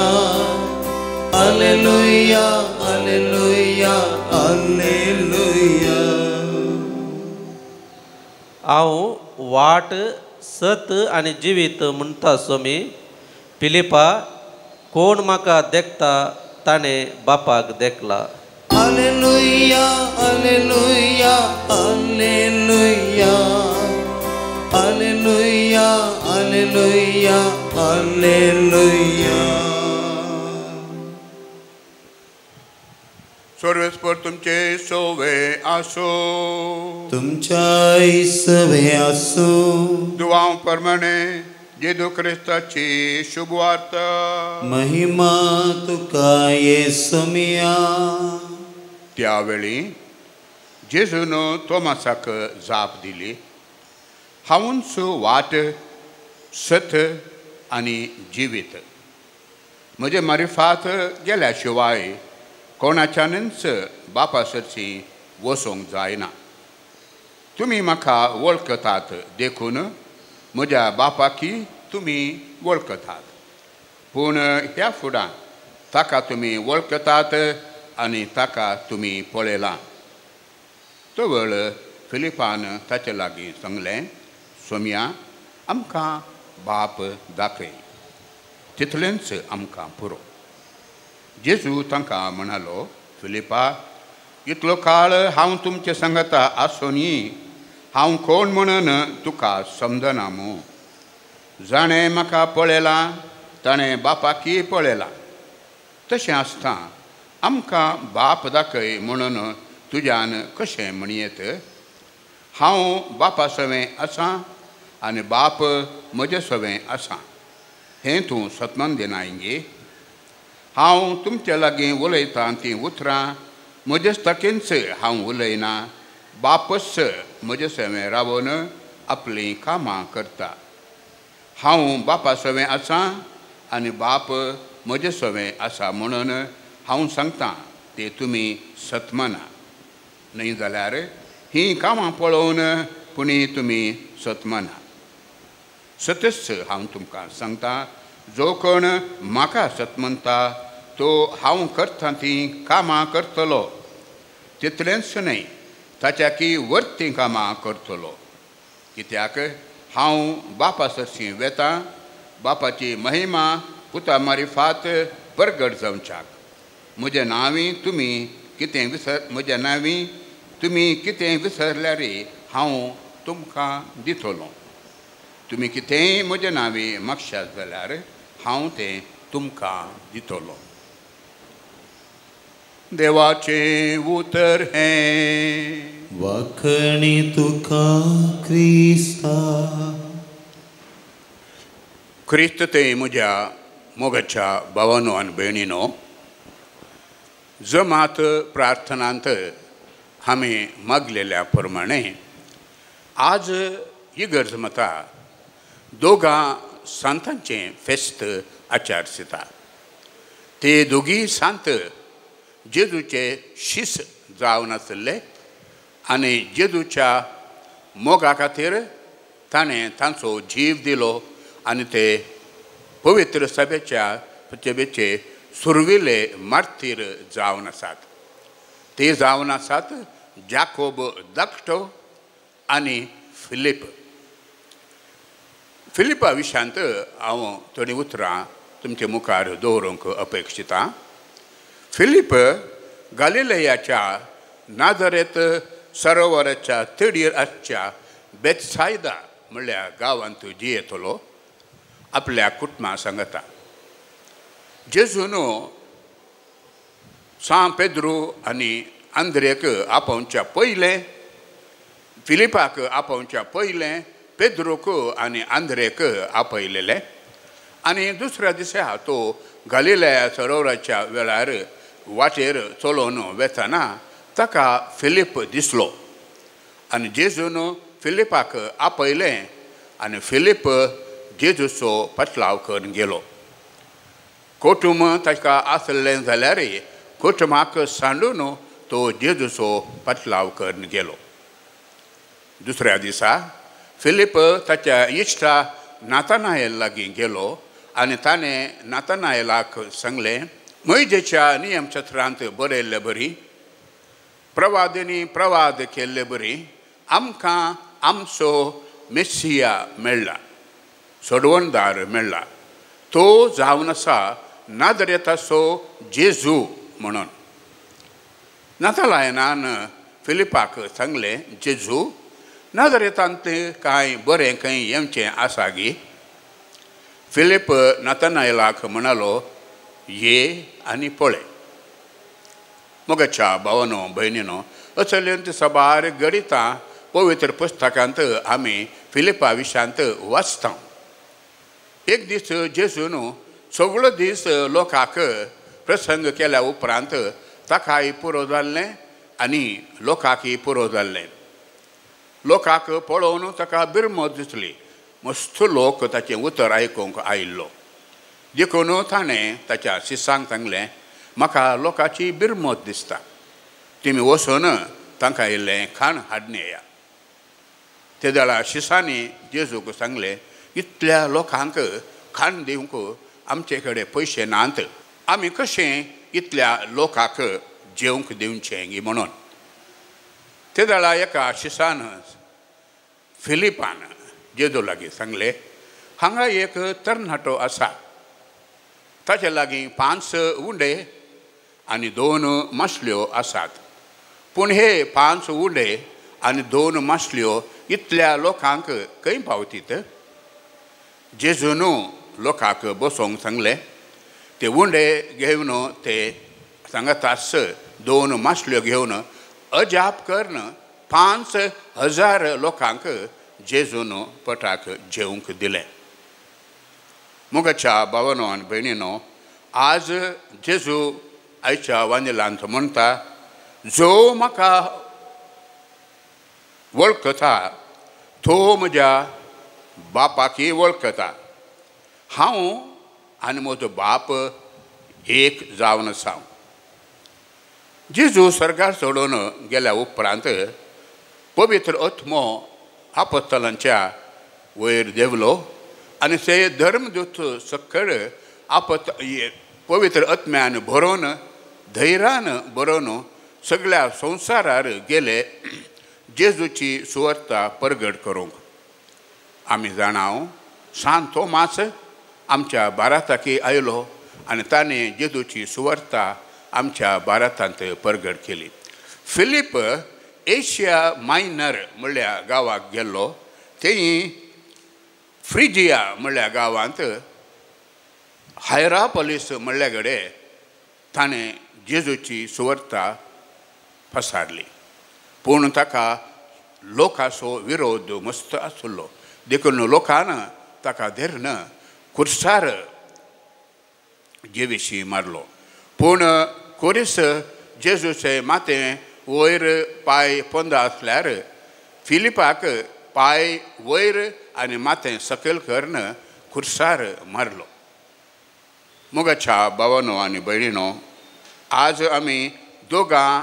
हालेलुया हालेलुया हालेलुया. हांव वाट सत आनी जिवीत म्हणटा सोमी. फिलिपा, कोण म्हाका देखता ताणें बापाक देखला. हालेलुया हालेलुया हालेलुया हालेलुया हालेलुया हालेलुया. सर्वेस्पर तुमचे सोवे आसो. तुमच्या सवे आसो. दुआं प्रमाणे जेजू क्रिस्ताची शुभवार्ता. महिमा तुका येसुमिया. त्यावेळी जेजून तोमासाक जाप दिली, हांवूच वाट सत आनी जिवीत. म्हजे मारिफात गेल्या शिवाय कोणाच्यानच बापा सरची वचोंक जायना. तुमी म्हाका वळखतात देखून म्हज्या बापाकी तुमी वळखतात. पूण ह्या फुडां ताका तुमी वळखतात आनी ताका तुमी पळयलां. तो वेळ फिलिपान ताचे लागीं सांगलें, सोम्या आमकां बाप दाखय, तितलेंच आमकां पुरो. जेजू तांकां म्हणालो, फिलिपा, इतलो काळ हांव तुमचे सांगता आसोनी हांव कोण म्हणून तुका समजना मू. जाणें म्हाका पळयलां ताणें बापाकी पळयलां. तशें आसता आमकां बाप दाखय म्हणून तुज्यान कशें म्हणयेत. हांव बापा सवें आसां आनी बाप म्हजे सवें आसां हें तूं सतमान दिनाय गे. हांव तुमचे लागीं उलयतां तीं उतरां म्हजेच ताकेंच हांव उलयना. बापच म्हजे सवें रावून आपलीं कामां करता. हांव बापा सवें आसां आनी बाप म्हजे सवें आसा म्हणून हांव सांगतां तें तुमी सतमाना. न्हय जाल्यार हीं कामां पळोवन पुणी तुमी सतमाना. सतच हांव तुमकां सांगतां, जो कोण म्हाका सतमनता तो हांव करतां तीं कामां करतलो, तितलेंच न्हय ताच्याकी वर्ती कामां करतलो. कित्याक हांव बापा सरशीं वेतां बापाची महिमा पुता मारिफात परगट जावच्याक. म्हज्या नांवी तुमी कितें विसरल्यार हांव तुमकां दितलो. तुमी कितेंय म्हज्या नांवी मागशात जाल्यार हांव तें तुमकां दितलो. देवाचें उतर हें, वाखणी तुका क्रिस्ता. क्रिस्त ते म्हज्या मोगाच्या भावांनो आनी भयणीनो, जमात प्रार्थनांत आमी मागलेल्या प्रमाणे आज इगर्ज मता दोगां सांतांचें फेस्त आचारसिता. ते दोगी सांत जेजूचे शिस जावन आसले आनी जेजूच्या मोगा खातीर ताणें तांचो जीव दिलो आनी ते पवित्र सभेचे सुरविले मार्तीर जावन आसात. ते जावन आसात जाकोब धाकटो आनी फिलिपा विशांत हांव थोडीं उतरां तुमचे मुखार दवरूंक अपेक्षितां. फिलिप गालिलेयाच्या नाजरेत सरोवराच्या तडीर आसच्या बेतसायदा म्हणल्यार गांवांत जियेतलो आपल्या कुटुंबा सांगता. जेजून सान पेद्रू आनी आंद्रेक आपोवच्या पयलें, फिलिपाक आपोवच्या पयलें पेद्रूक आनी आंद्रेक आपयलेले. आनी दुसऱ्या दिसा तो गालिलेया सरोवराच्या वेळार वाटेर चलोवन वेताना ताका फिलीप दिसलो आनी जेजून फिलिपाक आपयलें आनी फिलीप जेजूचो पाटलाव करून गेलो. कुटुंब ताका आसलें जाल्यार कुटुंबाक सांडून तो जेजूचो पाटलाव करून गेलो. दुसऱ्या दिसा फिलीप ताच्या इश्टा नातानायल लागीं गेलो आनी ताणें नातानायलाक सांगलें, मोइजेच्या नियमशास्त्रांत बरयल्ले बरी, प्रवादिनी प्रवाद केल्ले बरी, आमकां आमचो मेस्सिया मेळ्ळा, सोडवणदार मेळ्ळा. तो जावन आसा नाजरेताचो जेजू म्हणून. नातानायलान फिलिपाक सांगलें, जेजू, नाजरेतांत कांय बरें खंय येवचें आसा गी. फिलीप नातानायलाक म्हणालो, ये आनी पळय. मोगाच्या भावांनो भयणीनो, अचल्यंत सबार गणितां पवित्र पुस्तकांत आमी फिलिपा विशांत वाचता. एक दीस जेजून सगळो दीस लोकांक प्रसंग केल्या उपरांत ताकाय पुरो जाल्लें आनी लोकांकय पुरो जाल्लें. लोकांक पळोवन ताका बिरमत दिसली. मस्त लोक ताचें उतर आयकूंक आयिल्लो. देखून ताणें ताच्या शिसांक सांगलें, म्हाका लोकांची बिरमत दिसता, तुमी वचून तांकां इल्लें खाण हाडून येया. ते वेळार शिसांनी जेजूक सांगलें, इतल्या लोकांक खाण दिवंक आमचे कडेन पयशे नात, आमी कशें इतल्या लोकांक जेवंक दिवचें गी म्हणून. ते वेळार एका शिसान फिलिपान जेजू लागीं सांगलें हांगा एक तरणाटो आसा ताचे लागीं 5 उंडे आनी 2 मासल्यो आसात पूण हे 5 उंडे आनी 2 मासल्यो इतल्या लोकांक खंय पावतीत जेजून लोकांक बसोंक सांगलें ते उंडे घेवन ते सांगतास 2 मासल्यो घेवन अजाप करून 5,000 लोकांक जेजून पटाक जेवंक दिलें मुगाच्या भावांनो आनी भयणींनो आज जेजू आयच्या वांजेलांत म्हणटा जो म्हाका वळखता तो म्हज्या बापाकी वळखता हांव आनी म्हजो बाप एक जावन आसा जेजू स्वर्गार सोडून गेल्या उपरांत पवित्र आत्मो आपोस्तलांच्या वयर देवलो आनी ते धर्मदूत सकळ पवित्र आत्म्यान भरोवन धैर्यान भरोवन सगळ्या संवसारार गेले जेजूची सुवार्ता परगट करूंक आमी जाणाव सांत थोमास आमच्या भारताकी आयलो आनी ताणें जेजूची सुवार्ता आमच्या भारतांत परगट केली फिलीप एशिया मायनर म्हणल्या गांवाक गेल्लो थंय फ्रिजिया म्हणल्या गांवांत हायरापोलीस म्हणल्या कडेन ताणें जेजूची सुवार्ता पसारली पूण ताका लोकांचो विरोध मस्त आसलो देखून लोकान ताका धरून खुर्सार जेविशी मारलो पूण कोरीस जेजूचे माथें वयर पांय पोंदा आसल्यार फिलिपाक पांय वयर आनी माथें सकयल करून खुर्सार मारलो मुगाच्या भावांनो आनी भयणींनो आज आमी दोगां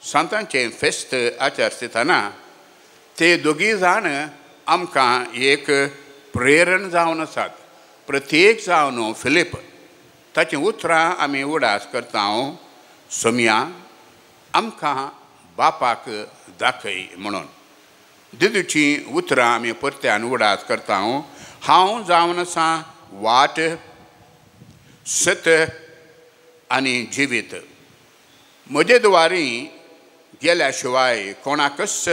संतांचें फेस्त आचरतना ते दोगी जाण आमकां एक प्रेरण जावन आसात प्रत्येक जावन फिलीप ताचीं उतरां आमी उडास करता सोम्या आमकां बापाक दाखय म्हणून जेजूचीं उतरां आमी परत्यान उडास करता हांव जावन आसा वाट सत आनी जिवीत म्हजे द्वारी गेल्या शिवाय कोणाकच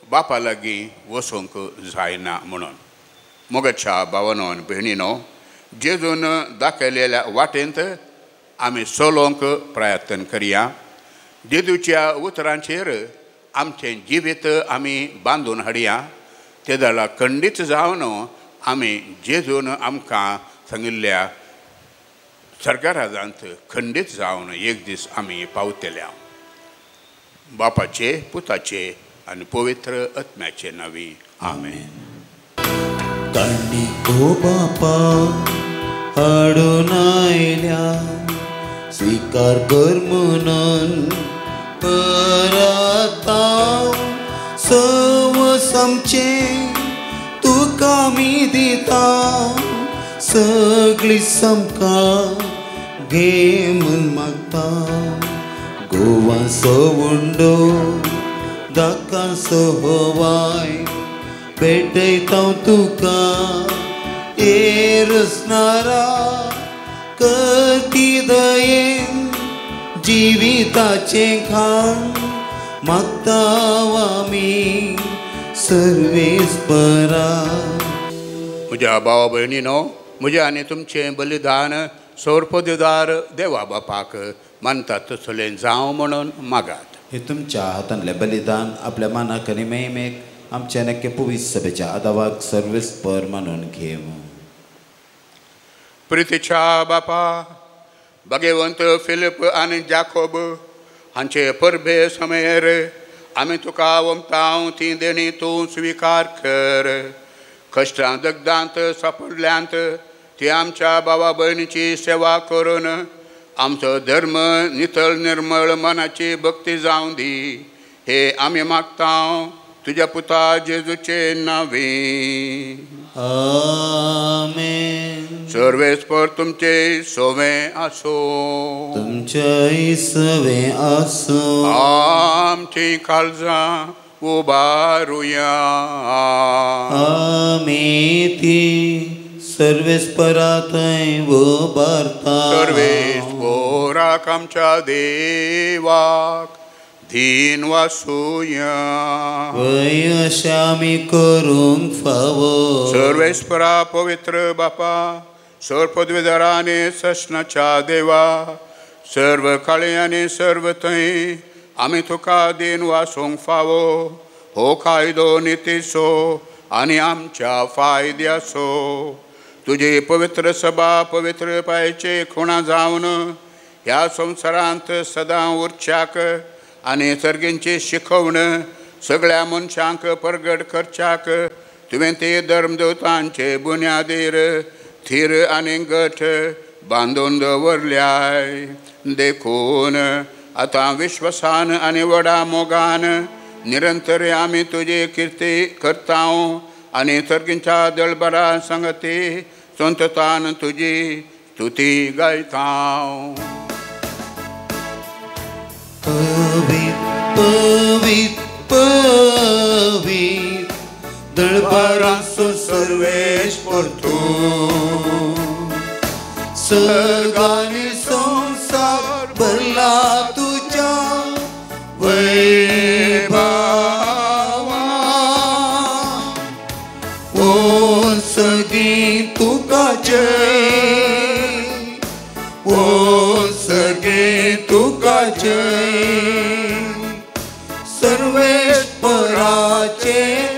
बापा लागीं वचूंक जायना म्हणून मोगाच्या भावांनो आनी भयणींनो जेजून दाखयलेल्या वाटेंत आमी चलोवंक प्रयत्न करया जेजूच्या उतरांचेर आमचें जिवीत आमी बांदून हाडया ते जाल्यार खंडीत जावन आमी जेजून आमकां सांगिल्ल्या स्वर्गराजांत खंडीत जावन एक दीस आमी पावतल्या बापाचे पुताचे आनी पवित्र आत्म्याचे नांवी आमेन तांणी ओ बापा हाडून आयल्या स्वीकार कर म्हणून परत सवस आमचें तुका आमी दिता सगळी समका घे म्हूण मागता गोवाचो वंडो दाकाचो होवाय भेटयता तुका एरसनारा करती दयेन जिविताचें खाण मागता आमी सर्वेस्परा म्हज्या भावा भयणीनो म्हजें आनी तुमचें बलिदान सौरपददार देवा बापाक मानतात तसलें जावं म्हणून मागात हे तुमच्या हातांतलें बलिदान आपल्या मानाक आनी मेहमेक आमच्या नक्की पवित्र सभेच्या आदावाक सर्वेस्पर मानून घेव प्रितीच्या बापा भगवंत फिलीप आनी जाकोब हांचे परबे समेर आमी तुका वमतां ती देणी तूं स्विकार कर कश्टां दगदांत सापडल्यांत ती आमच्या भावा भयणीची सेवा करून आमचो धर्म नितळ निर्मळ मनाची भक्ती जावं दी हे आमी मागता तुज्या पुता जेजूचे नांवी आमेन सर्वेस्पर तुमचे सोवें आसो तुमचेय सवें आसो आमची काळजां उबारुया. आमी ती सर्वेस्परा थंय उबारता. सर्वेस्पराक आमच्या देवाक धीन वासुया. वय अशें आमी करूंक फावो. सर्वेस्परा पवित्र बापा, सर्वपदवीधरा आनी सशनाच्या देवा, सर्व काळी आनी सर्व थंय आमी तुका दिन वासूंक फावो. हो कायदो नितीसो आनी आमच्या फायद्याचो. तुजी पवित्र सभा पवित्र पांयचे खुणा जावन ह्या संवसारांत सदां उरच्याक आनी सर्गींची शिकवण सगळ्या मनशांक परगट करच्याक तुवें ते धर्मदूतांचे बुन्यादीर थीर आनी गठ बांदून दवरल्याय. देखून आतां विश्वासान आनी व्हडा मोगान निरंतर आमी तुजी किर्ती करता आनी सर्गींच्या दळबरा संगती संततान तुजी स्तुती गायता. पवित पवित पवित दळबरांचो सर्वेस्पर तूं. सर्गानी संसार भरला तुज्या वैभवान. ओ सगळी तुका जय, ओ सगळी तुका जय. सर्वेस्पराचे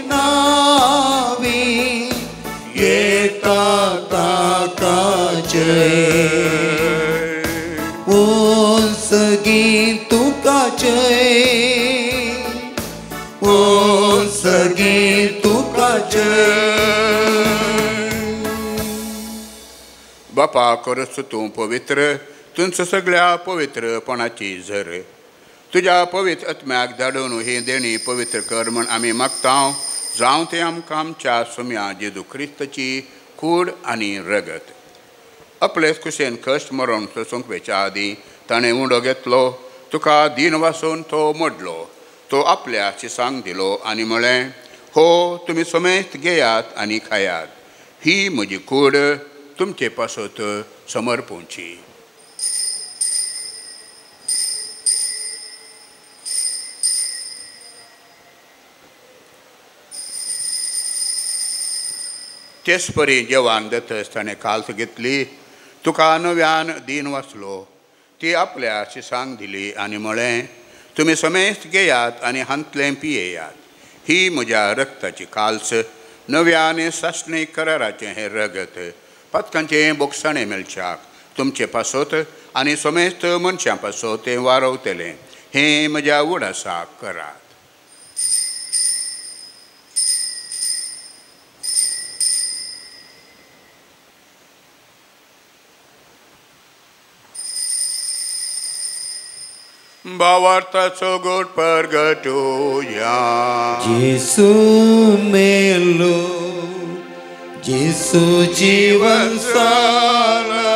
नावी येता ताका जय. ओ सगळी तुका जय, ओ सगळी तुका जय. बापा करस तूं पवित्र, तुमचं सगळ्या पवित्रपणाची झर तुज्या पवित्र आत्म्याक धाडून ही देणी पवित्र कर म्हण आमी मागता. जावं ते आमकां आमच्या सुम्या जेजू क्रिस्ताची कूड आनी रगत. आपलेच कुशेन कश्ट मरण सोंकवेच्या आदीं ताणें उंडो घेतलो. तुका दिन वासून तो मोडलो. तो आपल्या शिसांक दिलो आनी म्हळें, हो तुमी समेत घेयात आनी खायात. ही म्हजी कूड तुमचे पासत समर्पूंची. तेच परी जेवान दतस ताणें काल्त घेतली. तुका नव्यान दिन वाचलो. ती आपल्या शिसांक दिली आनी म्हळें, तुमी समेत घेयात आनी हांतलें पियेयात. ही म्हज्या रक्ताची काल्स, नव्या आनी सासणीक कराराचें हें रगत, पातकांचें बोगसाणें मेलच्याक तुमचे पासत आनी समेत मनशां पासत तें वारवतलें. हें म्हज्या उडासाक करात. भावार्थाचो गोड परगटुया. जेसू मेलो, जेसू जीवन साला,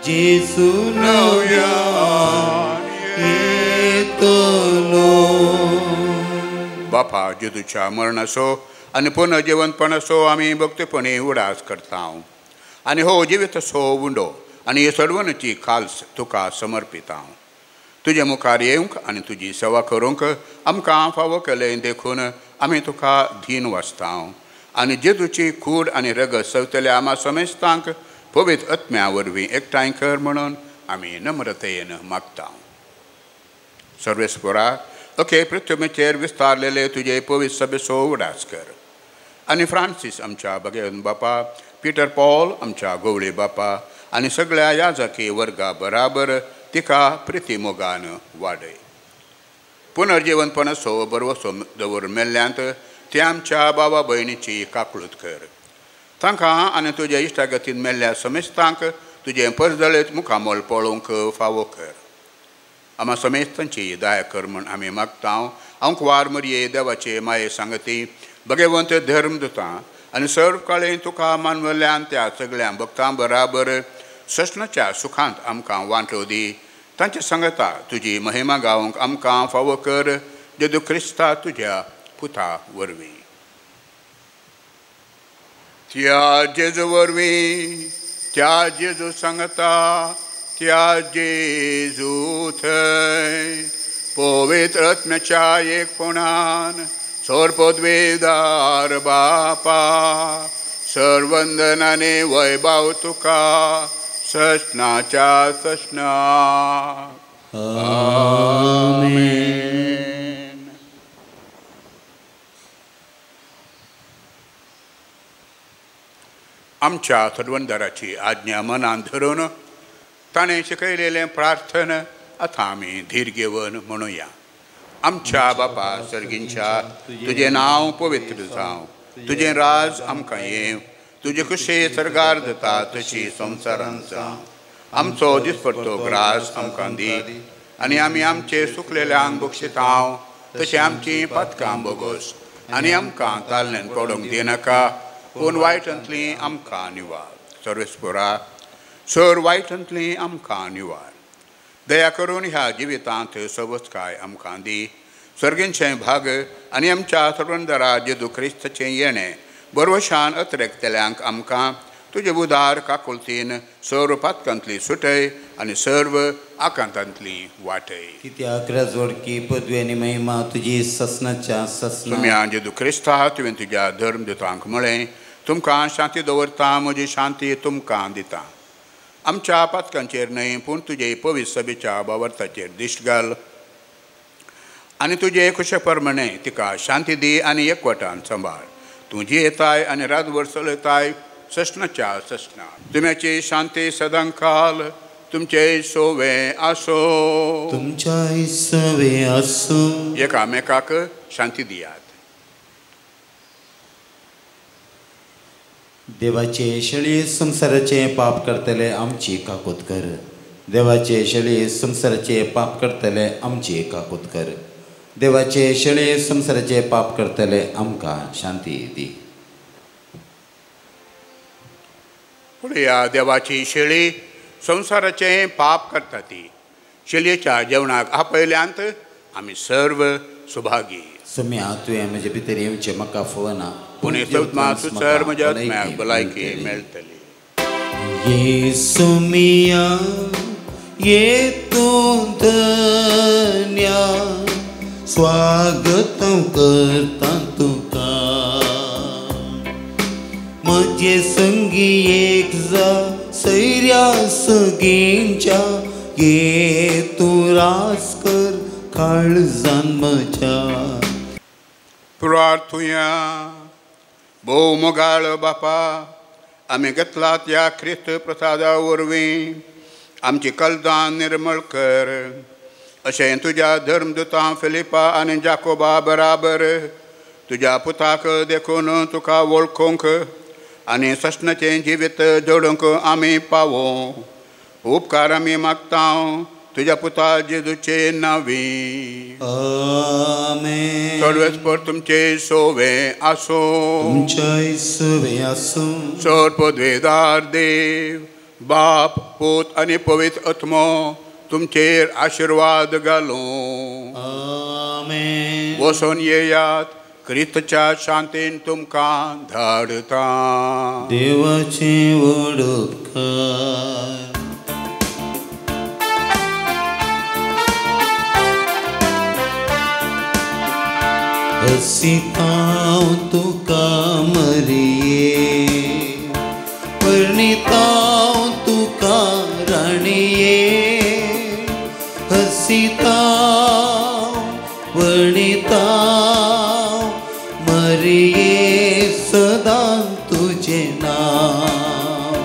जेसू नव्यान येतलो. बापा जेजूच्या मरणाचो आनी पुनर्जिवंतपणाचो आमी भक्तीपणी उडास करता. आनी हो जिवितसो उंडो आनी सडवणीची खाल्स तुका समर्पिता. तुजे मुखार येवंक आनी तुजी सेवा करूंक आमकां फावो केलें देखून आमी तुका धीन वाचता. आनी जेजूची कूड आनी रगत सवतल्या आमा समेस्तांक पवित्र आत्म्या वरवीं एकठांय कर म्हणून आमी नम्रतेन मागता. सर्वेस्परा ओके पृथ्वीचेर विस्तारलेले तुजे पवित्र सभेचो उडास कर. आनी फ्रांसीस आमच्या भगवन बापा, पिटर पॉल आमच्या गवळी बापा आनी सगळ्या याजकी वर्गा बराबर तिका प्रिती मोगान वाडय. पुनर्जिवंतपणाचो बरवसो दवर मेल्ल्यांत ते आमच्या बाबा भयणीची काकळूत कर. तांकां आनी तुज्या इश्टागतीन मेल्ल्या समेस्तांक तुजें परजळीत मुखामोल पळोवंक फावो कर. आमा समेस्तांची दया कर म्हण आमी मागता. अंकवार मरये देवाचे माये सांगती, भगवंत धर्मदुतां आनी सर्व काळी तुका मानवल्ल्यान त्या सगळ्या भक्तां बराबर सशनाच्या सुखांत आमकां वांटो दी. तांचे सांगता तुजी महिमा गावंक आमकां फावो कर. जेजू क्रिस्ता तुझ्या पुता वरवीं. त्या जेजू वरवीं, त्या जेजू सांगता, त्या जेजू थंय पवित्र आत्म्याच्या एकपणान सर्वपदवेदार बापा सर्वंदनाने वैभव तुका सशनाच्या सशना. आमेन. आमच्या धर्वंदराची आज्ञा मनान धरून ताणें शिकयलेलें प्रार्थन आतां आमी धीर घेवन म्हणुया. आमच्या बापा सर्गींच्या, तुजें नांव पवित्र जावं, तुजें राज आमकां येवं, तुजे कुशी सरगार जाता तशी संवसारांत जावं. आमचो दिसपट्टो ग्रास आमकां दी, आनी आमी आमचे सुकलेल्यांक बक्षितांव तशी आमची पातकां बोगोस, आनी आमकां ताल्ल्यान पडोवंक दिनाका, पूण वायटांतलीं आमकां निवार. सर्वेस्परा, सर वायटांतलीं आमकां निवार. दया करून ह्या जिवितांत सवस्काय आमकां दी. सर्गींचें भाग आनी आमच्या सर्वंदरा जेजू क्रिस्ताचें येणें बरवशान अत्रेकतेल्यांक आमकां तुजे उदार काकुलतीन सर्व पातकांतली सुटय आनी सर्व आकांतांतली वाटय. कित्याक राजवडकी पदवी आनी महिमा तुजी ससनाच्या ससना. तुम्या जेजू क्रिस्ता तुवें तुज्या धर्मदुतांक म्हळें, तुमकां शांती दवरता, म्हजी शांती तुमकां दिता. आमच्या पातकांचेर न्हय, पूण तुजे पवित्र सभेच्या बावर्ताचेर दिश्ट घाल, आनी तुजे खुशे प्रमाणे तिका शांती दी आनी एकवटान सांबाळ. तूं जी येताय आनी रातभर चलयताय सशनाच्या सशना. तुमची शांती सदांकाल तुमचे सोवे आसो. तुमच्या सोवे आसो. एकामेकाक शांती दियात. देवाचे शेळी संसाराचे पाप करतले आमची काकूत कर. देवाचे शेळी संसाराचे पाप करतले आमची काकूत कर. देवाचे शेळी संसाराचे पाप करतले आमकां शांती दी. पळया, देवाची शेळी संसाराचे पाप करता ती. शेळयेच्या जेवणाक आपयल्यांत आमी सर्व सुभागी. सम्या तुवें म्हजे भितर येवचें म्हाका फवना, पूण सवमा सुसर म्हज्या आत्म्याक भलायकी मेळटली. येसुमिया ये तूं धन्या, स्वागतम करता तुका. म्हजे संगी एक जा सैर्या सगींच्या, ये तूं रास कर काळजान म्हज्या. प्रार्थुया. भोव मोगाळ बापा, आमी घेतलात ह्या ख्रिस्त प्रसादा वरवीं आमची काळजां निर्मळ कर. अशें तुज्या धर्मदुतां फिलिपा आनी जाकोबा बराबर तुज्या पुताक देखून तुका वळखूंक आनी सशनाचें जिवीत जोडूंक आमी पावूं. उपकार आमी मागता तुज्या पुता जेजूचे नांवी. आमेन. सर्वेस्पर तुमचे सोवे आसो. तुमच्या सोवे आसो. सर पदवेदार देव, बाप, पूत आनी पवित्र आत्मो तुमचेर आशिर्वाद घालूं. आमेन. वचून येयात, क्रिस्ताच्या शांतीन तुमकां धाडता. देवाचे व्हड उपकार. हसितांव तुका मरिये, वर्णितांव तुका राणिये. हसितांव वर्णितांव मरिये, सदां तुजें नांव.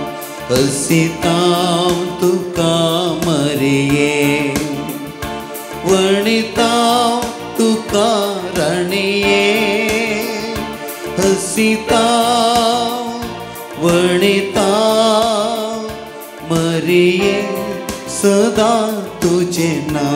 हसितांव तुका मरिये, वर्णितांव तुका राणिये. हसितांव वर्णितांव मरिये, सदां तुजें नांव.